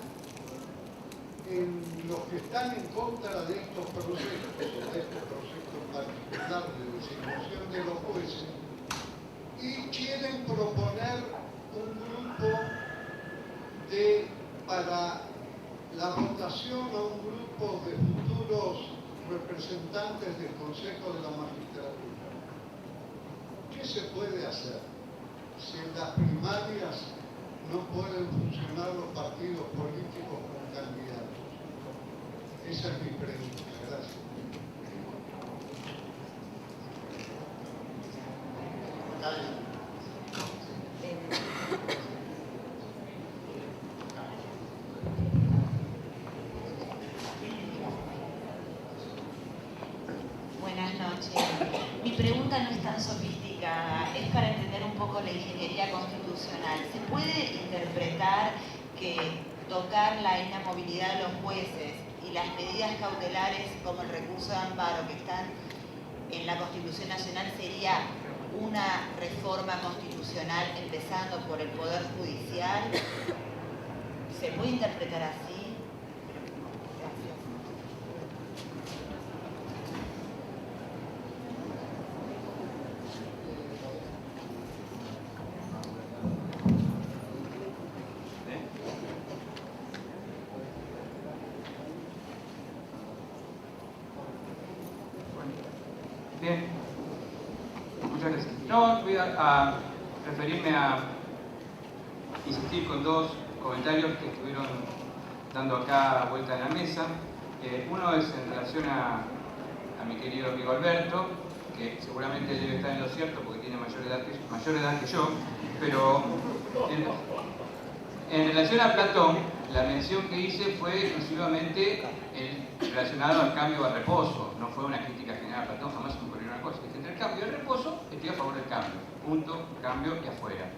en los que están en contra de estos procesos, de este proceso particular de designación de los jueces, y quieren proponer un grupo para la votación a un grupo de futuros representantes del Consejo de la Magistratura. ¿Qué se puede hacer si en las primarias no pueden funcionar los partidos políticos con candidatos? Esa es mi pregunta. Gracias. Buenas noches. Mi pregunta no es tan sofisticada, es para entender un poco la ingeniería constitucional. ¿Se puede interpretar que tocar la inamovilidad de los jueces y las medidas cautelares como el recurso de amparo que están en la Constitución Nacional sería una reforma constitucional empezando por el Poder Judicial? ¿Se puede interpretar así? Gracias. Bien. Muchas gracias. No, voy a referirme a insistir con dos comentarios que estuvieron dando acá vuelta en la mesa. Uno es en relación a mi querido amigo Alberto, que seguramente debe estar en lo cierto porque tiene mayor edad que yo, pero en relación a Platón, la mención que hice fue exclusivamente relacionado al cambio al reposo, no fue una crítica general a Platón, jamás se me ocurrió una cosa, que entre el cambio y el reposo estoy a favor del cambio, punto, cambio y afuera.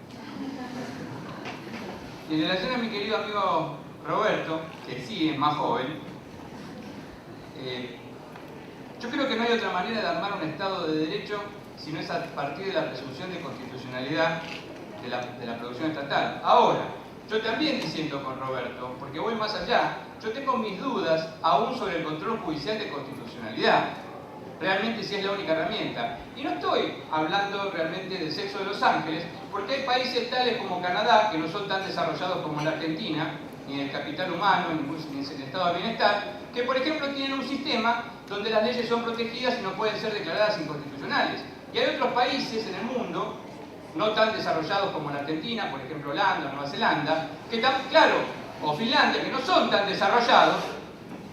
Y en relación a mi querido amigo Roberto, que sí es más joven, yo creo que no hay otra manera de armar un Estado de Derecho si no es a partir de la presunción de constitucionalidad de la producción estatal. Ahora, yo también disiento con Roberto, porque voy más allá. Yo tengo mis dudas aún sobre el control judicial de constitucionalidad. Realmente si es la única herramienta. Y no estoy hablando realmente del sexo de los ángeles, porque hay países tales como Canadá, que no son tan desarrollados como la Argentina, ni en el capital humano, ni en el estado de bienestar, que por ejemplo tienen un sistema donde las leyes son protegidas y no pueden ser declaradas inconstitucionales. Y hay otros países en el mundo, no tan desarrollados como la Argentina, por ejemplo Holanda, Nueva Zelanda, o Finlandia, que no son tan desarrollados,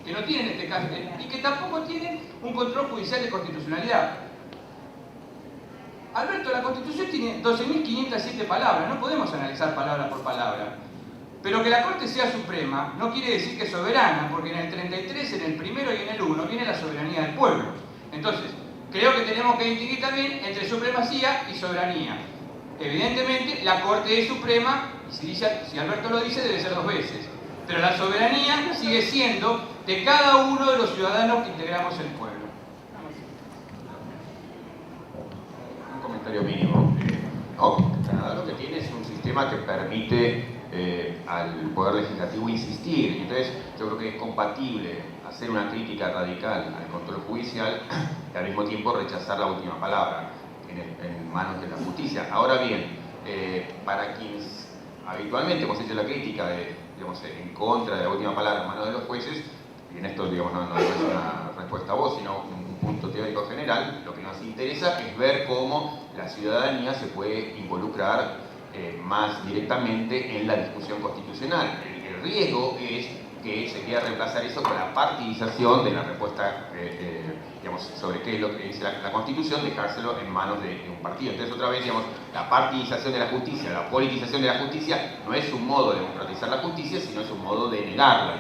que no tienen este caso, y que tampoco tienen un control judicial de constitucionalidad. Alberto, la Constitución tiene 12.507 palabras, no podemos analizar palabra por palabra. Pero que la Corte sea suprema no quiere decir que es soberana, porque en el 33, en el primero y en el 1 viene la soberanía del pueblo. Entonces, creo que tenemos que distinguir también entre supremacía y soberanía. Evidentemente, la Corte es suprema, y si Alberto lo dice, debe ser 2 veces. Pero la soberanía sigue siendo de cada uno de los ciudadanos que integramos el pueblo. Un comentario mínimo. Canadá lo que tiene es un sistema que permite al Poder Legislativo insistir. Entonces, yo creo que es compatible hacer una crítica radical al control judicial y al mismo tiempo rechazar la última palabra en manos de la justicia. Ahora bien, para quienes habitualmente hemos hecho la crítica en contra de la última palabra en manos de los jueces, y en esto no es una respuesta a vos, sino un punto teórico general, lo que nos interesa es ver cómo la ciudadanía se puede involucrar más directamente en la discusión constitucional. El riesgo es que se quiera reemplazar eso con la partidización de la respuesta sobre qué es lo que dice la Constitución, dejárselo en manos de un partido. Entonces, otra vez, la partidización de la justicia, la politización de la justicia no es un modo de democratizar la justicia, sino es un modo de negarla.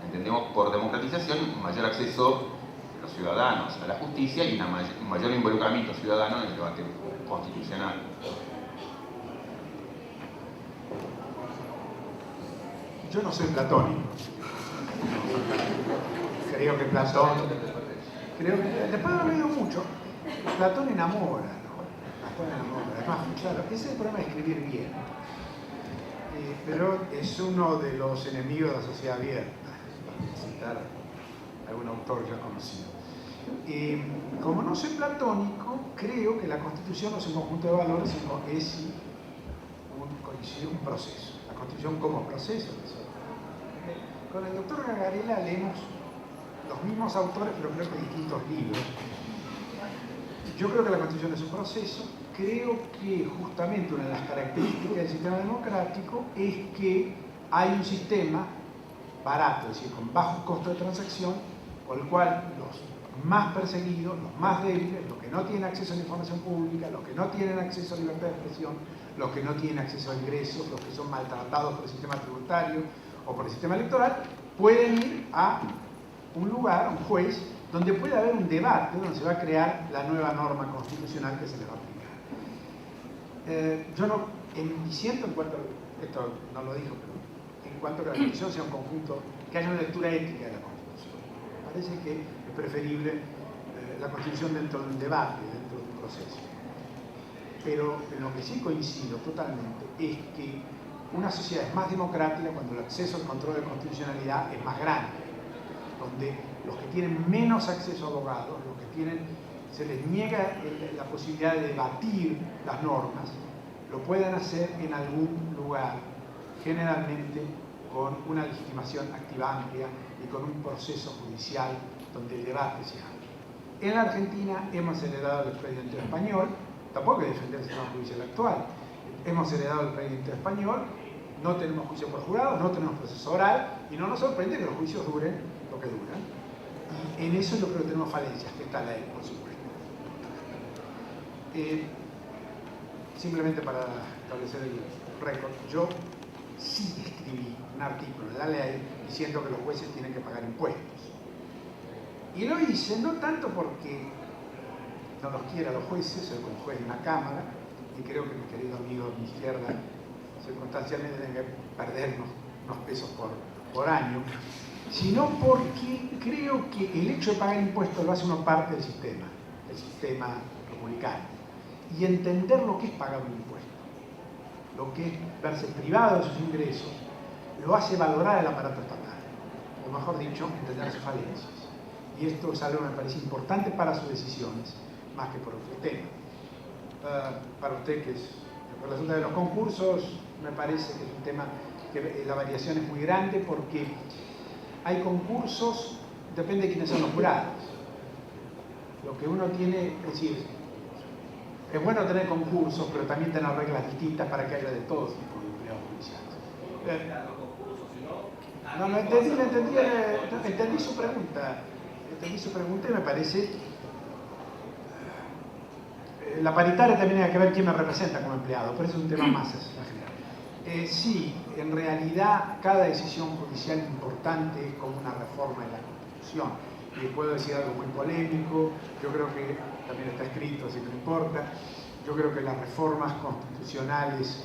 Entendemos por democratización un mayor acceso de los ciudadanos a la justicia y un mayor involucramiento ciudadano en el debate constitucional. Yo no soy platónico. Creo que Platón... después de haber leído mucho, Platón enamora, ¿no? Platón enamora. Además, claro, ese es el problema de escribir bien. Pero es uno de los enemigos de la sociedad abierta, para citar algún autor ya conocido. Como no soy platónico, creo que la Constitución no es un conjunto de valores, sino es un proceso. La Constitución como proceso. Con el doctor Gagarela leemos los mismos autores, pero creo que distintos libros. Yo creo que la Constitución es un proceso. Creo que justamente una de las características del sistema democrático es que hay un sistema barato, es decir, con bajos costos de transacción, por el cual los más perseguidos, los más débiles, los que no tienen acceso a la información pública, los que no tienen acceso a libertad de expresión, los que no tienen acceso a ingresos, los que son maltratados por el sistema tributario o por el sistema electoral, pueden ir a un lugar, a un juez, donde puede haber un debate, donde se va a crear la nueva norma constitucional que se le va a aplicar. Yo no disiento en cuanto, esto no lo dijo, pero en cuanto a que la Constitución sea un conjunto, que haya una lectura ética de la Constitución. Me parece que es preferible la Constitución dentro de un debate, dentro de un proceso. Pero en lo que sí coincido totalmente es que una sociedad es más democrática cuando el acceso al control de constitucionalidad es más grande, donde los que tienen menos acceso a abogados, los que se les niega la posibilidad de debatir las normas, lo pueden hacer en algún lugar, generalmente con una legitimación activa amplia y con un proceso judicial donde el debate se abre. En la Argentina hemos heredado el expediente español, tampoco hay que defender el sistema judicial actual. Hemos heredado el expediente español, no tenemos juicio por jurado, no tenemos proceso oral, y no nos sorprende que los juicios duren lo que duran. Y en eso yo creo que tenemos falencias, que está la ley, por supuesto. Simplemente para establecer el récord, yo sí escribí un artículo en la ley diciendo que los jueces tienen que pagar impuestos. Y lo hice no tanto porque no los quiera los jueces, soy como juez de una cámara, y creo que mi querido amigo de mi izquierda circunstancialmente tiene que perder unos pesos por año, sino porque creo que el hecho de pagar impuestos lo hace uno parte del sistema republicano. Y entender lo que es pagar un impuesto, lo que es verse privado de sus ingresos, lo hace valorar el aparato estatal, o mejor dicho, entender sus falencias. Y esto es algo que me parece importante para sus decisiones, más que por otro tema. Para usted, que es por el asunto de los concursos, me parece que es un tema que la variación es muy grande, porque hay concursos, depende de quiénes son los jurados. Lo que uno tiene, es decir, es bueno tener concursos, pero también tener reglas distintas para que haya de todo tipo de empleados judiciales. No, entendí su pregunta. Entendí su pregunta y me parece... La paritaria también hay que ver quién me representa como empleado, pero eso es un tema más general. Sí, en realidad cada decisión judicial importante es como una reforma de la Constitución. Y puedo decir algo muy polémico, yo creo que también está escrito, así que no importa. Yo creo que las reformas constitucionales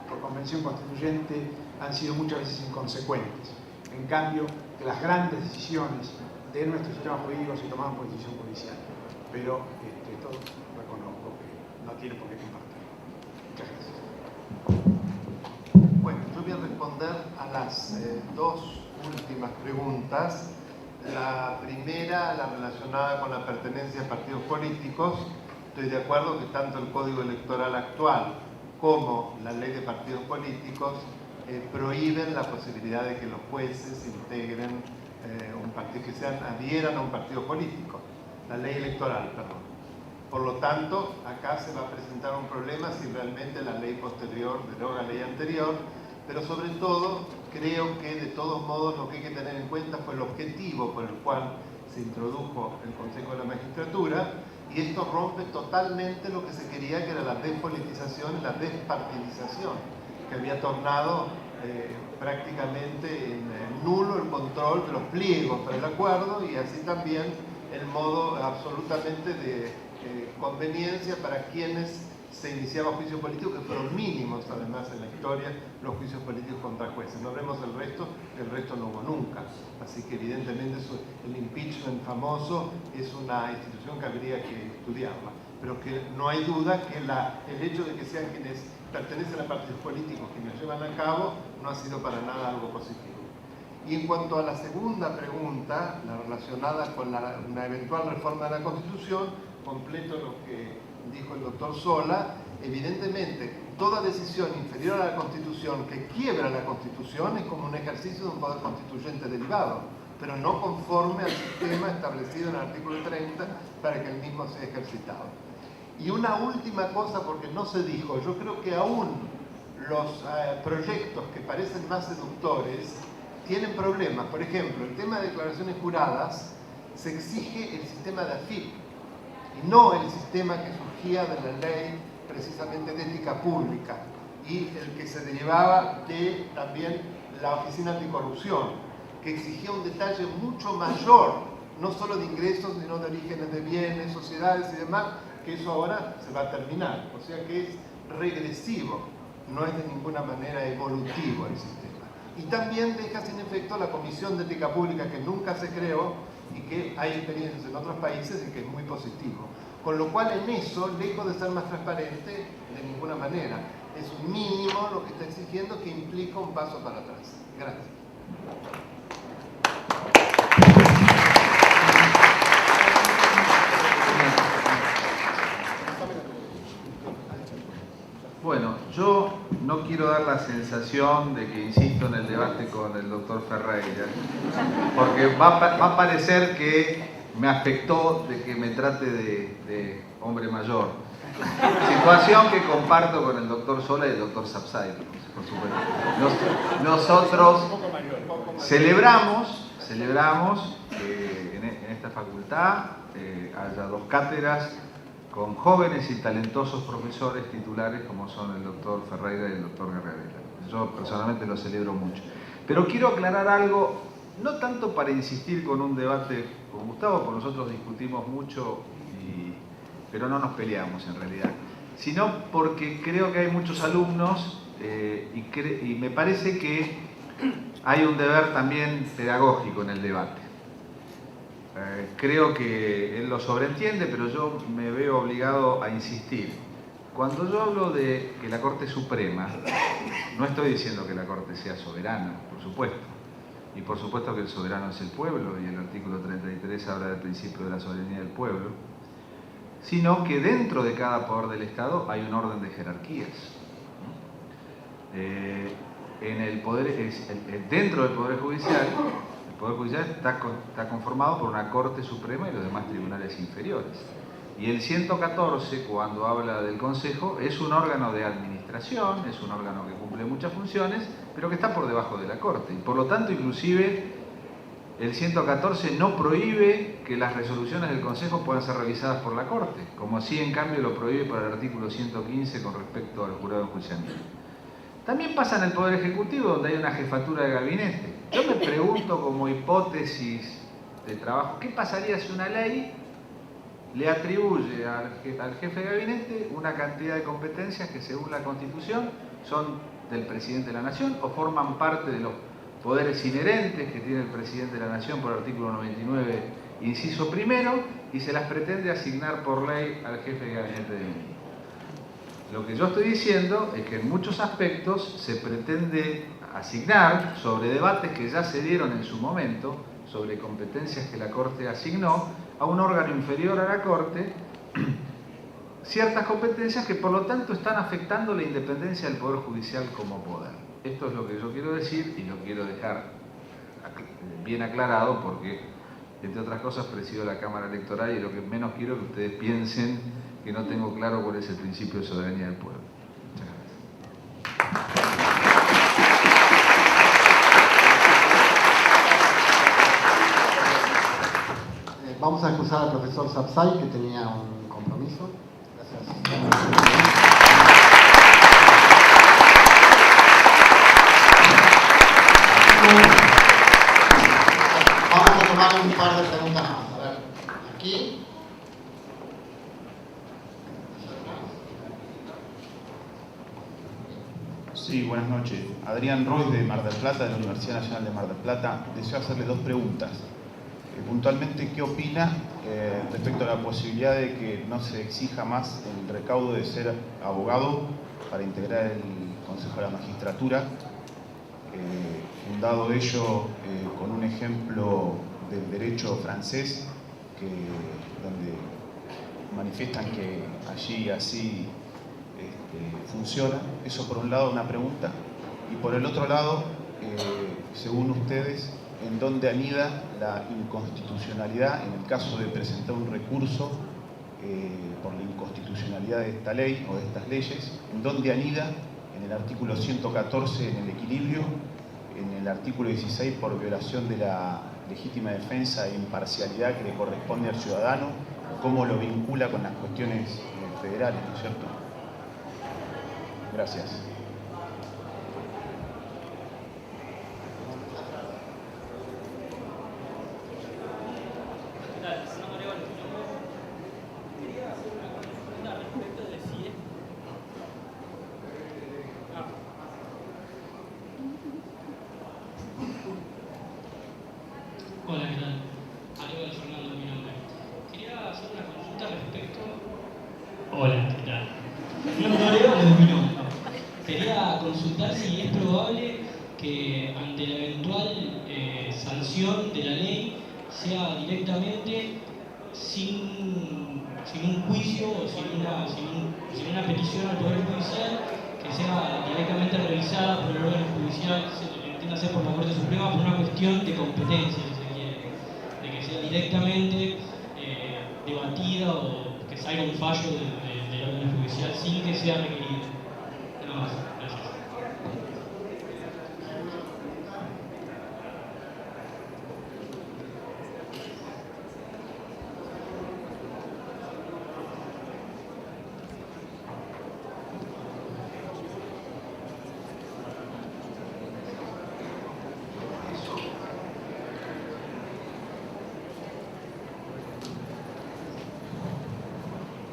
por convención constituyente han sido muchas veces inconsecuentes. En cambio, las grandes decisiones de nuestro sistema jurídico se toman por decisión judicial. Pero esto reconozco que no tiene por qué compartir. Muchas gracias. Bueno, yo voy a responder a las dos últimas preguntas. La primera, la relacionada con la pertenencia a partidos políticos. Estoy de acuerdo que tanto el Código Electoral actual como la Ley de Partidos Políticos prohíben la posibilidad de que los jueces integren un partido, que adhieran a un partido político. La Ley Electoral, perdón. Por lo tanto, acá se va a presentar un problema si realmente la ley posterior deroga la ley anterior, pero sobre todo creo que de todos modos lo que hay que tener en cuenta fue el objetivo por el cual se introdujo el Consejo de la Magistratura, y esto rompe totalmente lo que se quería, que era la despolitización y la despartidización, que había tornado prácticamente en nulo el control de los pliegos para el acuerdo, y así también el modo absolutamente de conveniencia para quienes se iniciaba juicio político, que fueron mínimos además en la historia los juicios políticos contra jueces. No hablemos del resto, el resto no hubo nunca. Así que evidentemente el impeachment famoso es una institución que habría que estudiarla. Pero que no hay duda que el hecho de que sean quienes pertenecen a partidos políticos quienes llevan a cabo no ha sido para nada algo positivo. Y en cuanto a la segunda pregunta, la relacionada con una eventual reforma de la Constitución, completo lo que dijo el doctor Sola. Evidentemente, toda decisión inferior a la Constitución que quiebra la Constitución es como un ejercicio de un poder constituyente derivado, pero no conforme al sistema establecido en el artículo 30 para que el mismo sea ejercitado. Y una última cosa, porque no se dijo, yo creo que aún los proyectos que parecen más seductores tienen problemas. Por ejemplo, el tema de declaraciones juradas, se exige el sistema de AFIP, y no el sistema que surgía de la ley precisamente de ética pública y el que se derivaba de también la Oficina Anticorrupción, que exigía un detalle mucho mayor, no solo de ingresos, sino de orígenes de bienes, sociedades y demás, que eso ahora se va a terminar. O sea que es regresivo, no es de ninguna manera evolutivo el sistema. Y también deja sin efecto la Comisión de Ética Pública, que nunca se creó y que hay experiencias en otros países y que es muy positivo. Con lo cual en eso, lejos de ser más transparente, de ninguna manera. Es un mínimo lo que está exigiendo, que implica un paso para atrás. Gracias. Bueno, yo no quiero dar la sensación de que insisto en el debate con el doctor Ferreira, porque va a parecer que me afectó de que me trate de hombre mayor. Situación que comparto con el doctor Sola y el doctor Sapsay, por supuesto. Nosotros celebramos que en esta facultad haya 2 cátedras con jóvenes y talentosos profesores titulares como son el doctor Ferreira y el doctor Guerrero. Yo personalmente lo celebro mucho. Pero quiero aclarar algo, no tanto para insistir con un debate con Gustavo, porque nosotros discutimos mucho, pero no nos peleamos en realidad, sino porque creo que hay muchos alumnos y me parece que hay un deber también pedagógico en el debate. Creo que él lo sobreentiende, pero yo me veo obligado a insistir. Cuando yo hablo de que la Corte Suprema, no estoy diciendo que la Corte sea soberana, por supuesto. Y por supuesto que el soberano es el pueblo, y el artículo 33 habla del principio de la soberanía del pueblo, sino que dentro de cada poder del Estado hay un orden de jerarquías. Dentro del Poder Judicial, el Poder Judicial está conformado por una Corte Suprema y los demás tribunales inferiores. Y el 114, cuando habla del Consejo, es un órgano de administración, es un órgano que cumple muchas funciones, pero que está por debajo de la Corte. Y por lo tanto, inclusive, el 114 no prohíbe que las resoluciones del Consejo puedan ser revisadas por la Corte, como sí en cambio lo prohíbe por el artículo 115 con respecto al jurado de enjuiciamiento. También pasa en el Poder Ejecutivo, donde hay una jefatura de gabinete. Yo me pregunto, como hipótesis de trabajo, ¿qué pasaría si una ley le atribuye al jefe de gabinete una cantidad de competencias que según la Constitución son del presidente de la Nación o forman parte de los poderes inherentes que tiene el presidente de la Nación por el artículo 99, inciso primero, y se las pretende asignar por ley al jefe de gabinete de ministros? Lo que yo estoy diciendo es que en muchos aspectos se pretende asignar, sobre debates que ya se dieron en su momento, sobre competencias que la Corte asignó, a un órgano inferior a la Corte, ciertas competencias que por lo tanto están afectando la independencia del Poder Judicial como poder. Esto es lo que yo quiero decir y lo quiero dejar bien aclarado porque, entre otras cosas, presido la Cámara Electoral y lo que menos quiero es que ustedes piensen que no tengo claro cuál es el principio de soberanía del pueblo. Muchas gracias. Vamos a excusar al profesor Sapsay, que tenía un compromiso. Gracias. Vamos a tomar un par de preguntas más. A ver, aquí. Sí, buenas noches. Adrián Roy de Mar del Plata, de la Universidad Nacional de Mar del Plata. Deseo hacerle 2 preguntas. Puntualmente, ¿qué opina respecto a la posibilidad de que no se exija más el recaudo de ser abogado para integrar el Consejo de la Magistratura? Fundado ello con un ejemplo del derecho francés, donde manifiestan que allí así funciona. Eso por un lado, una pregunta. Y por el otro lado, según ustedes, ¿en dónde anida la inconstitucionalidad en el caso de presentar un recurso por la inconstitucionalidad de esta ley o de estas leyes? ¿En dónde anida? En el artículo 114 en el equilibrio, en el artículo 16 por violación de la legítima defensa e imparcialidad que le corresponde al ciudadano, cómo lo vincula con las cuestiones federales, ¿no es cierto? Gracias. Hola, ¿qué tal? Aníbal Fernando, mi nombre. Quería hacer una consulta respecto... Hola, ¿qué tal? Mi nombre. Quería consultar si es probable que ante la eventual sanción de la ley sea directamente sin un juicio o sin una petición al Poder Judicial, que sea directamente revisada por el órgano judicial, entiéndase por la Corte Suprema, por una cuestión de competencia, si se quiere, de que sea directamente debatida o que salga un fallo del órgano judicial sin que sea requerido. Nada más. Gracias.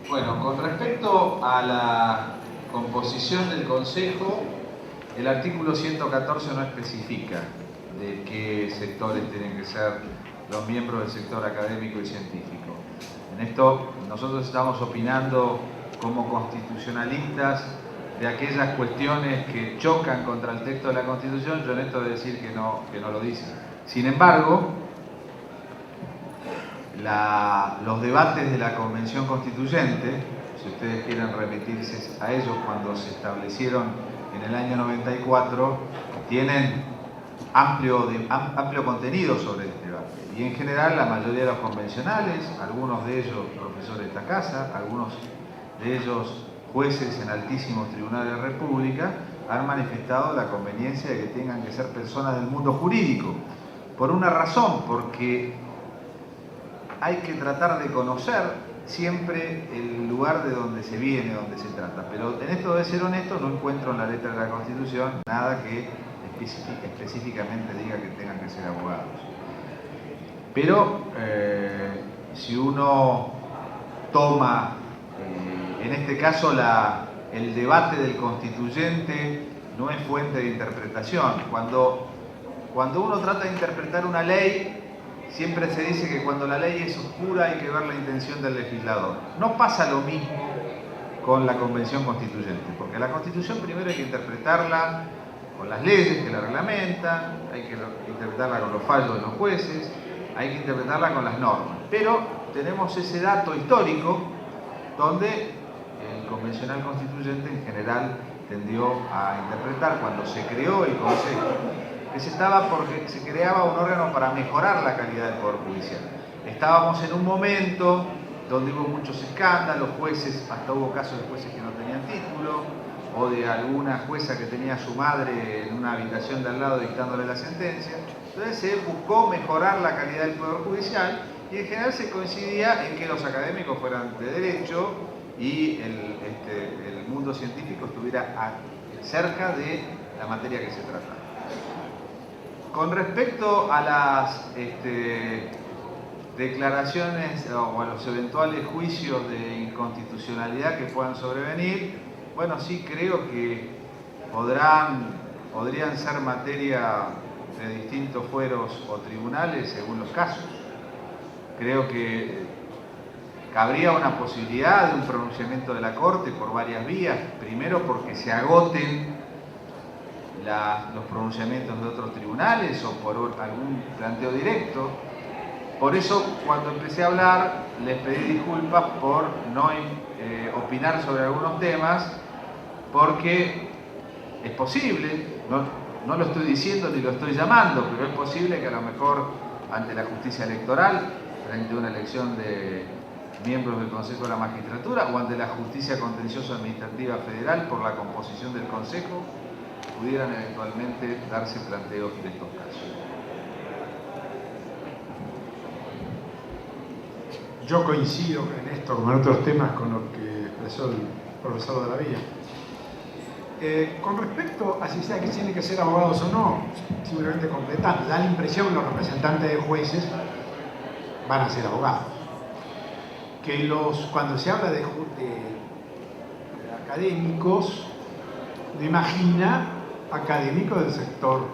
Bueno, con respecto a la composición del Consejo, el artículo 114 no especifica de qué sectores tienen que ser los miembros del sector académico y científico. En esto nosotros estamos opinando como constitucionalistas de aquellas cuestiones que chocan contra el texto de la Constitución. Yo en esto de decir que no lo dice. Sin embargo, los debates de la Convención Constituyente, si ustedes quieren remitirse a ellos cuando se establecieron en el año 94, tienen amplio contenido sobre este debate. Y en general la mayoría de los convencionales, algunos de ellos profesores de esta casa, algunos de ellos jueces en altísimos tribunales de la República, han manifestado la conveniencia de que tengan que ser personas del mundo jurídico. Por una razón, porque hay que tratar de conocer siempre el lugar de donde se viene, donde se trata. Pero en esto de ser honesto, no encuentro en la letra de la Constitución nada que específicamente diga que tengan que ser abogados. Pero si uno toma, en este caso, el debate del constituyente no es fuente de interpretación. Cuando uno trata de interpretar una ley, siempre se dice que cuando la ley es oscura hay que ver la intención del legislador. No pasa lo mismo con la Convención Constituyente, porque la Constitución primero hay que interpretarla con las leyes que la reglamentan, hay que interpretarla con los fallos de los jueces, hay que interpretarla con las normas. Pero tenemos ese dato histórico donde el convencional constituyente en general tendió a interpretar, cuando se creó el Consejo, que porque se creaba un órgano para mejorar la calidad del Poder Judicial. Estábamos en un momento donde hubo muchos escándalos, jueces, hasta hubo casos de jueces que no tenían título, o de alguna jueza que tenía a su madre en una habitación de al lado dictándole la sentencia. Entonces se buscó mejorar la calidad del Poder Judicial y en general se coincidía en que los académicos fueran de derecho y el mundo científico estuviera cerca de la materia que se trata. Con respecto a las declaraciones o a los eventuales juicios de inconstitucionalidad que puedan sobrevenir, bueno, sí creo que podrían ser materia de distintos fueros o tribunales según los casos. Creo que cabría una posibilidad de un pronunciamiento de la Corte por varias vías. Primero, porque se agoten los pronunciamientos de otros tribunales o por algún planteo directo. Por eso, cuando empecé a hablar, les pedí disculpas por no opinar sobre algunos temas, porque es posible, no lo estoy diciendo ni lo estoy llamando, pero es posible que a lo mejor ante la justicia electoral, frente a una elección de miembros del Consejo de la Magistratura o ante la Justicia Contencioso Administrativa Federal por la composición del Consejo, pudieran eventualmente darse planteos de estos casos. Yo coincido en esto, como en otros temas, con lo que expresó el profesor de la Vía. Con respecto a si tienen que ser abogados o no, simplemente completando, da la impresión que los representantes de jueces van a ser abogados. Que cuando se habla de académicos, uno imagina académicos del sector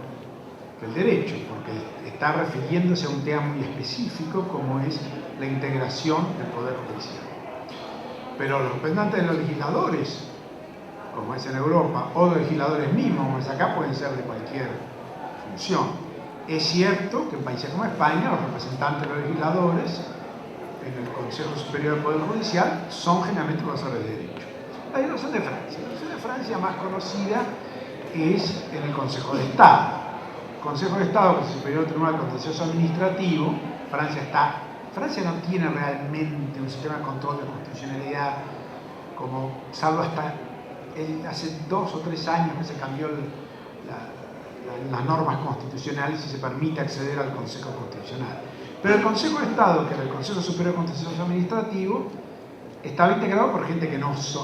del derecho, porque está refiriéndose a un tema muy específico como es la integración del Poder Judicial. Pero los representantes de los legisladores, como es en Europa, o los legisladores mismos, como es acá, pueden ser de cualquier función. Es cierto que en países como España, los representantes de los legisladores en el Consejo Superior del Poder Judicial son generalmente profesores de derecho. La situación de Francia. La situación de Francia más conocida es en el Consejo de Estado. El Consejo de Estado, que es el Superior Tribunal Contencioso Administrativo, Francia no tiene realmente un sistema de control de constitucionalidad como, salvo hasta hace 2 o 3 años que se cambió las normas constitucionales y se permite acceder al Consejo Constitucional. Pero el Consejo de Estado, que era el Consejo Superior de Contencioso Administrativo, estaba integrado por gente que no son,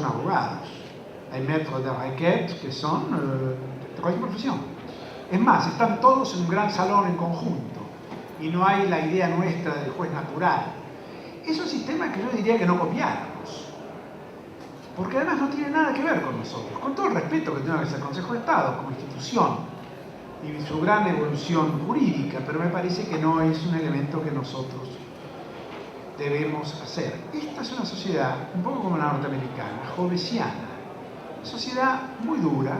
abogados. Hay maîtres de requête que son de cualquier profesión. Es más, están todos en un gran salón en conjunto y no hay la idea nuestra del juez natural. Es un sistema que yo diría que no copiáramos, porque además no tiene nada que ver con nosotros, con todo el respeto que tiene el Consejo de Estado como institución y su gran evolución jurídica, pero me parece que no es un elemento que nosotros debemos hacer. Esta es una sociedad, un poco como la norteamericana, hobbesiana, una sociedad muy dura,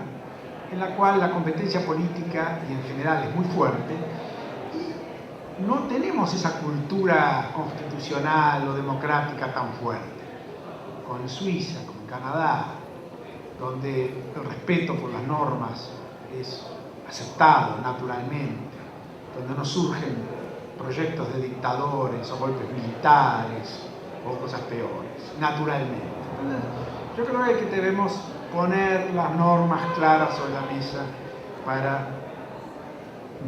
en la cual la competencia política y en general es muy fuerte, y no tenemos esa cultura constitucional o democrática tan fuerte, como en Suiza, como en Canadá, donde el respeto por las normas es aceptado naturalmente, donde no surgen proyectos de dictadores o golpes militares o cosas peores, naturalmente. Entonces, yo creo que debemos poner las normas claras sobre la mesa para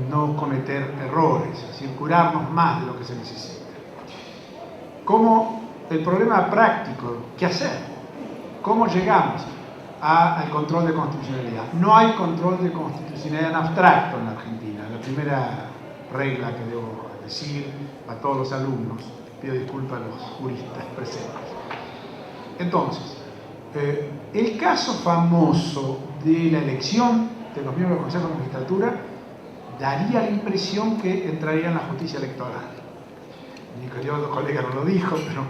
no cometer errores, es decir, curarnos más de lo que se necesita. Como el problema práctico, ¿qué hacer? ¿Cómo llegamos al control de constitucionalidad? No hay control de constitucionalidad en abstracto en la Argentina. La primera regla que debo decir a todos los alumnos, pido disculpas a los juristas presentes. Entonces, el caso famoso de la elección de los miembros del Consejo de Magistratura daría la impresión que entraría en la justicia electoral. Mi querido colega no lo dijo, pero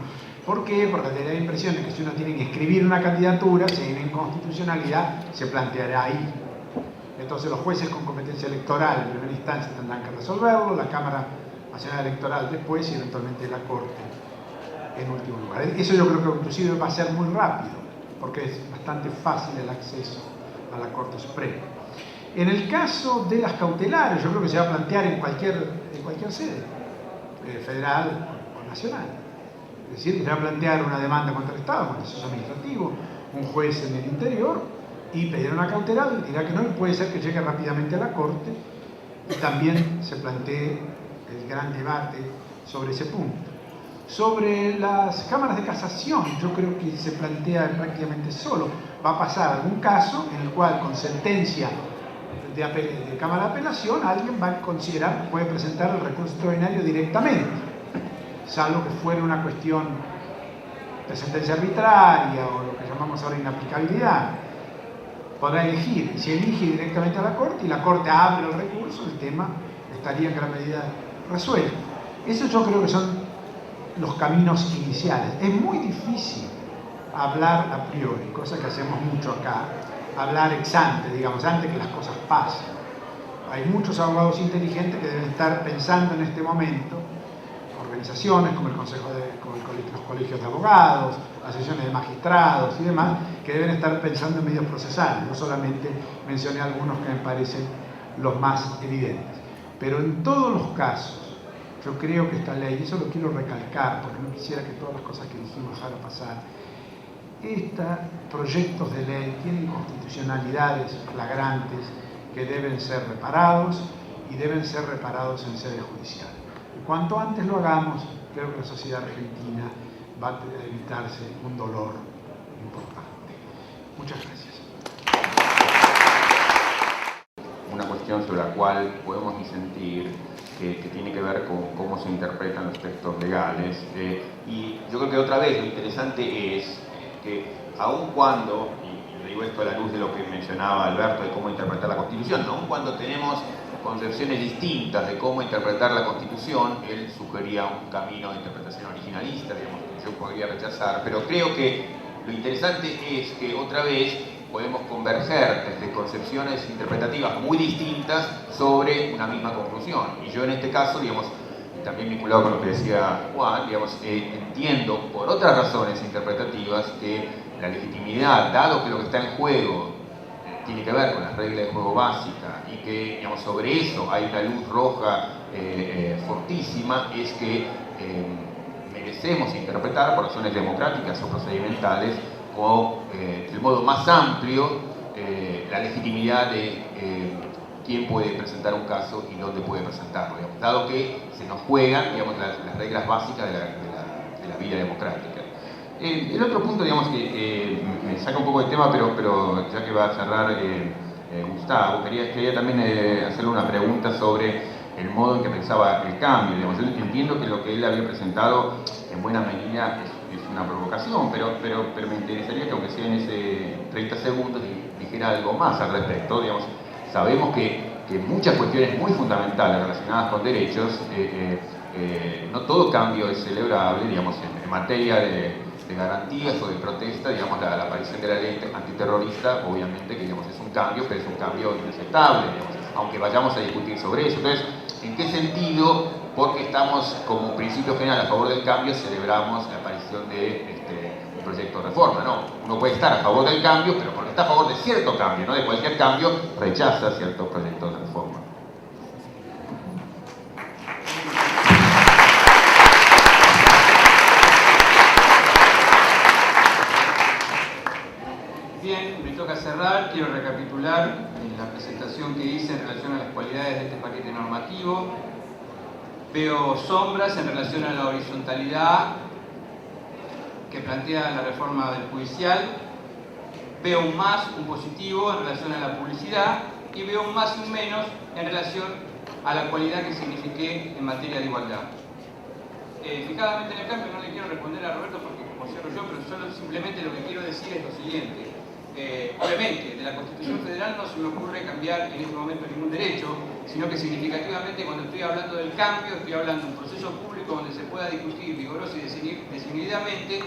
¿por qué? Porque daría la impresión de que si uno tiene que escribir una candidatura, si hay una inconstitucionalidad, se planteará ahí. Entonces los jueces con competencia electoral en primera instancia tendrán que resolverlo, la Cámara Nacional Electoral después y eventualmente la Corte en último lugar. Eso yo creo que inclusive va a ser muy rápido, porque es bastante fácil el acceso a la Corte Suprema. En el caso de las cautelares, yo creo que se va a plantear en cualquier sede, federal o nacional. Es decir, que se va a plantear una demanda contra el Estado, contra el proceso administrativo, un juez en el interior, y pedir una cautelar, y dirá que no, y puede ser que llegue rápidamente a la Corte, y también se plantee el gran debate sobre ese punto. Sobre las cámaras de casación, yo creo que se plantea prácticamente solo. Va a pasar algún caso en el cual, con sentencia de Cámara de Apelación, alguien va a considerar que puede presentar el recurso extraordinario directamente, salvo que fuera una cuestión de sentencia arbitraria o lo que llamamos ahora inaplicabilidad. Podrá elegir, si elige directamente a la Corte y la Corte abre el recurso, el tema estaría en gran medida resuelto. Eso yo creo que son los caminos iniciales. Es muy difícil hablar a priori, cosa que hacemos mucho acá, hablar ex ante, digamos, antes que las cosas pasen. Hay muchos abogados inteligentes que deben estar pensando en este momento, organizaciones como los colegios de abogados, asociaciones de magistrados y demás, que deben estar pensando en medios procesales. No solamente mencioné algunos que me parecen los más evidentes. Pero en todos los casos, yo creo que esta ley, y eso lo quiero recalcar porque no quisiera que todas las cosas que dijimos dejaran pasar, estos proyectos de ley tienen constitucionalidades flagrantes que deben ser reparados y deben ser reparados en sede judicial. Y cuanto antes lo hagamos, creo que la sociedad argentina va a evitarse un dolor importante. Muchas gracias. Una cuestión sobre la cual podemos disentir, que tiene que ver con cómo se interpretan los textos legales. Y yo creo que otra vez lo interesante es que aun cuando, y digo esto a la luz de lo que mencionaba Alberto de cómo interpretar la Constitución, aun cuando tenemos concepciones distintas de cómo interpretar la Constitución, él sugería un camino de interpretación originalista, digamos, que yo podría rechazar, pero creo que lo interesante es que otra vez podemos converger desde concepciones interpretativas muy distintas sobre una misma conclusión. Y yo en este caso, digamos, también vinculado con lo que decía Juan, digamos, entiendo por otras razones interpretativas que la legitimidad, dado que lo que está en juego tiene que ver con las reglas de juego básicas y que, digamos, sobre eso hay una luz roja fortísima, es que merecemos interpretar por razones democráticas o procedimentales como el modo más amplio la legitimidad de quién puede presentar un caso y dónde puede presentarlo, digamos, dado que se nos juegan, digamos, las reglas básicas de la vida democrática. El otro punto, digamos, que me saca un poco de tema, pero ya que va a cerrar Gustavo, quería también hacerle una pregunta sobre el modo en que pensaba el cambio. Digamos, yo entiendo que lo que él había presentado en buena medida es una provocación, pero me interesaría que, aunque sea en ese 30 segundos, dijera algo más al respecto. Digamos, sabemos que muchas cuestiones muy fundamentales relacionadas con derechos, no todo cambio es celebrable, digamos, en materia de garantías o de protesta, digamos, la aparición de la ley antiterrorista, obviamente que, digamos, es un cambio, pero es un cambio inaceptable, digamos, aunque vayamos a discutir sobre eso. Entonces, ¿en qué sentido, porque estamos como principio general a favor del cambio, celebramos la aparición de un proyecto de reforma? No, uno puede estar a favor del cambio, pero porque está a favor de cierto cambio, no de cualquier cambio, rechaza ciertos proyectos de reforma. Bien, me toca cerrar. Quiero recapitular la presentación que hice en relación a las cualidades de este paquete normativo. Veo sombras en relación a la horizontalidad que plantea la reforma del judicial. Veo un más, un positivo en relación a la publicidad, y veo un más y un menos en relación a la cualidad que signifiqué en materia de igualdad. Fijadamente en el cambio, no le quiero responder a Roberto porque como cierro yo, pero solo simplemente lo que quiero decir es lo siguiente. Obviamente, de la Constitución Federal no se me ocurre cambiar en este momento ningún derecho, sino que significativamente, cuando estoy hablando del cambio, estoy hablando de un proceso público donde se pueda discutir vigoroso y decididamente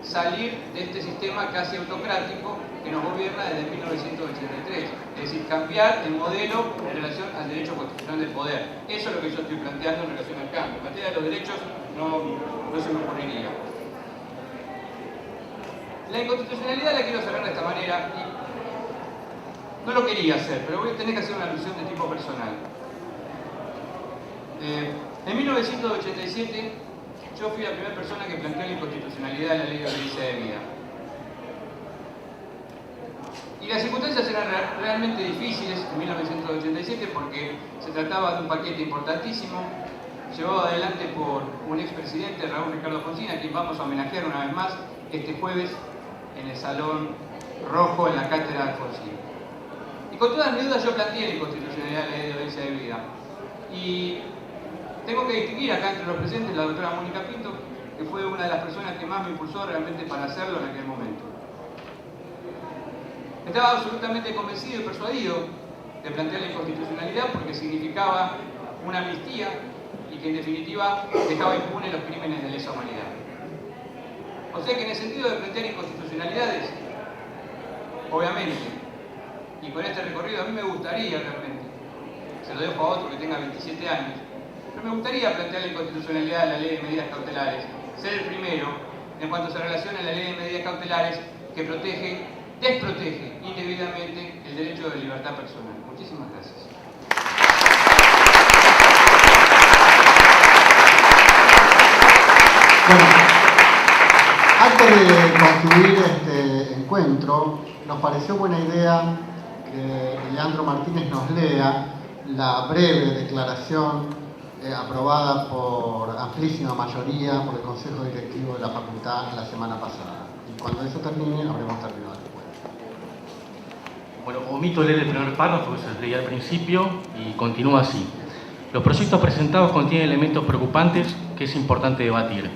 salir de este sistema casi autocrático que nos gobierna desde 1983. Es decir, cambiar el modelo en relación al derecho constitucional del poder. Eso es lo que yo estoy planteando en relación al cambio. En materia de los derechos no se me ocurriría. La inconstitucionalidad la quiero cerrar de esta manera. Y no lo quería hacer, pero voy a tener que hacer una alusión de tipo personal. En 1987 yo fui la primera persona que planteó la inconstitucionalidad de la ley de obediencia de vida. Y las circunstancias eran realmente difíciles en 1987 porque se trataba de un paquete importantísimo, llevado adelante por un expresidente, Raúl Ricardo Alfonsín, a quien vamos a homenajear una vez más este jueves en el Salón Rojo en la Cátedra de Alfonsín. Y con todas mis dudas yo planteé la inconstitucionalidad de la ley de obediencia de vida. Y tengo que distinguir acá entre los presentes la doctora Mónica Pinto, que fue una de las personas que más me impulsó realmente para hacerlo en aquel momento. Estaba absolutamente convencido y persuadido de plantear la inconstitucionalidad porque significaba una amnistía y que en definitiva dejaba impunes los crímenes de lesa humanidad. O sea que en el sentido de plantear inconstitucionalidades, obviamente, y con este recorrido a mí me gustaría realmente, se lo dejo a otro que tenga 27 años, pero me gustaría plantear la inconstitucionalidad de la ley de medidas cautelares, ser el primero en cuanto se relaciona a la ley de medidas cautelares que desprotege indebidamente el derecho de libertad personal. Muchísimas gracias. Bueno, antes de concluir este encuentro, nos pareció buena idea que Leandro Martínez nos lea la breve declaración aprobada por amplísima mayoría por el Consejo Directivo de la Facultad la semana pasada. Y cuando eso termine, habremos terminado el encuentro. Bueno, omito leer el primer párrafo que se leía al principio y continúa así. Los proyectos presentados contienen elementos preocupantes que es importante debatir.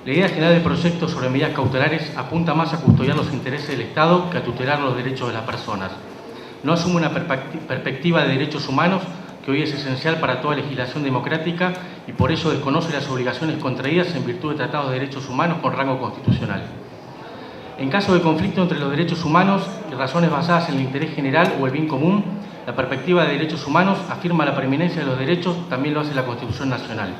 La idea general del proyecto sobre medidas cautelares apunta más a custodiar los intereses del Estado que a tutelar los derechos de las personas. No asume una perspectiva de derechos humanos que hoy es esencial para toda legislación democrática y por ello desconoce las obligaciones contraídas en virtud de tratados de derechos humanos con rango constitucional. En caso de conflicto entre los derechos humanos y razones basadas en el interés general o el bien común, la perspectiva de derechos humanos afirma la preeminencia de los derechos, también lo hace la Constitución Nacional.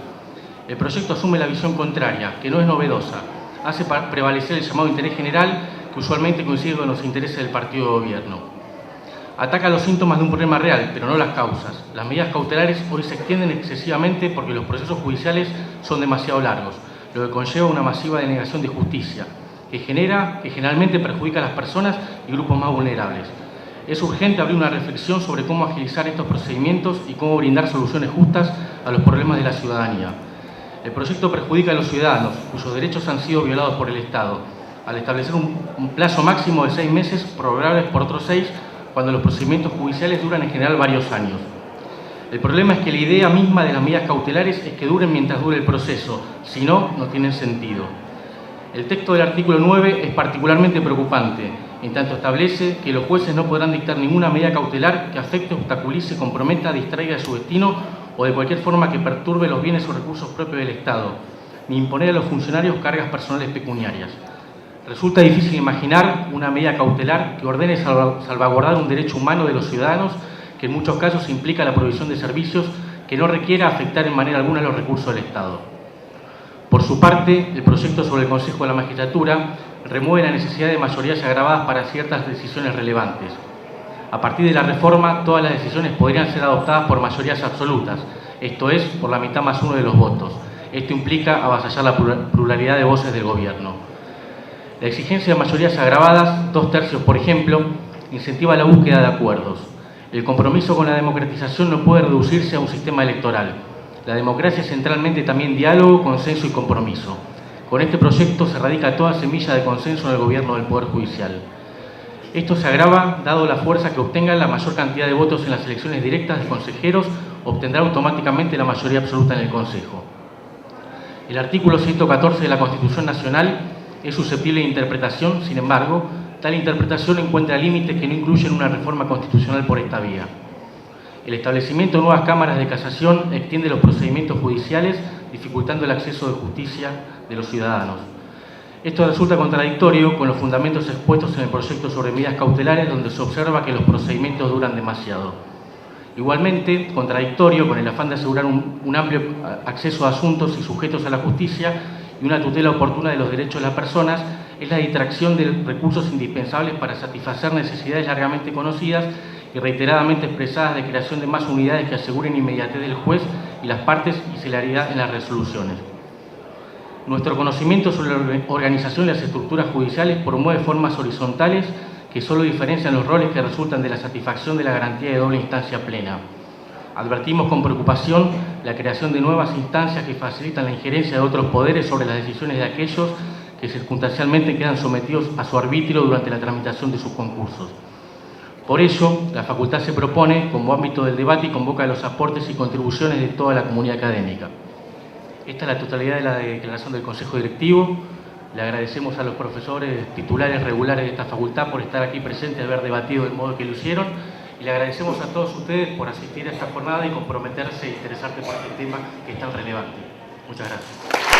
El proyecto asume la visión contraria, que no es novedosa, hace prevalecer el llamado interés general, que usualmente coincide con los intereses del partido de gobierno. Ataca los síntomas de un problema real, pero no las causas. Las medidas cautelares hoy se extienden excesivamente porque los procesos judiciales son demasiado largos, lo que conlleva una masiva denegación de justicia, que generalmente perjudica a las personas y grupos más vulnerables. Es urgente abrir una reflexión sobre cómo agilizar estos procedimientos y cómo brindar soluciones justas a los problemas de la ciudadanía. El proyecto perjudica a los ciudadanos, cuyos derechos han sido violados por el Estado, al establecer un plazo máximo de 6 meses, prorrogables por otros 6, cuando los procedimientos judiciales duran en general varios años. El problema es que la idea misma de las medidas cautelares es que duren mientras dure el proceso, si no, no tienen sentido. El texto del artículo 9 es particularmente preocupante, en tanto establece que los jueces no podrán dictar ninguna medida cautelar que afecte, obstaculice, comprometa, distraiga de su destino o de cualquier forma que perturbe los bienes o recursos propios del Estado, ni imponer a los funcionarios cargas personales pecuniarias. Resulta difícil imaginar una medida cautelar que ordene salvaguardar un derecho humano de los ciudadanos que en muchos casos implica la provisión de servicios que no requiera afectar en manera alguna los recursos del Estado. Por su parte, el proyecto sobre el Consejo de la Magistratura remueve la necesidad de mayorías agravadas para ciertas decisiones relevantes. A partir de la reforma, todas las decisiones podrían ser adoptadas por mayorías absolutas, esto es, por la mitad más uno de los votos. Esto implica avasallar la pluralidad de voces del Gobierno. La exigencia de mayorías agravadas, 2/3 por ejemplo, incentiva la búsqueda de acuerdos. El compromiso con la democratización no puede reducirse a un sistema electoral. La democracia es centralmente también diálogo, consenso y compromiso. Con este proyecto se radica toda semilla de consenso en el gobierno del Poder Judicial. Esto se agrava dado la fuerza que obtenga la mayor cantidad de votos en las elecciones directas de consejeros, obtendrá automáticamente la mayoría absoluta en el Consejo. El artículo 114 de la Constitución Nacional es susceptible de interpretación, sin embargo, tal interpretación encuentra límites que no incluyen una reforma constitucional por esta vía. El establecimiento de nuevas cámaras de casación extiende los procedimientos judiciales, dificultando el acceso de justicia de los ciudadanos. Esto resulta contradictorio con los fundamentos expuestos en el proyecto sobre medidas cautelares, donde se observa que los procedimientos duran demasiado. Igualmente, contradictorio con el afán de asegurar un amplio acceso a asuntos y sujetos a la justicia y una tutela oportuna de los derechos de las personas, es la distracción de recursos indispensables para satisfacer necesidades largamente conocidas y reiteradamente expresadas de creación de más unidades que aseguren inmediatez del juez y las partes y celeridad en las resoluciones. Nuestro conocimiento sobre la organización y las estructuras judiciales promueve formas horizontales que solo diferencian los roles que resultan de la satisfacción de la garantía de doble instancia plena. Advertimos con preocupación la creación de nuevas instancias que facilitan la injerencia de otros poderes sobre las decisiones de aquellos que circunstancialmente quedan sometidos a su arbitrio durante la tramitación de sus concursos. Por ello, la Facultad se propone como ámbito del debate y convoca los aportes y contribuciones de toda la comunidad académica. Esta es la totalidad de la declaración del Consejo Directivo. Le agradecemos a los profesores titulares regulares de esta facultad por estar aquí presentes y haber debatido del modo que lo hicieron. Y le agradecemos a todos ustedes por asistir a esta jornada y comprometerse e interesarse por este tema que es tan relevante. Muchas gracias.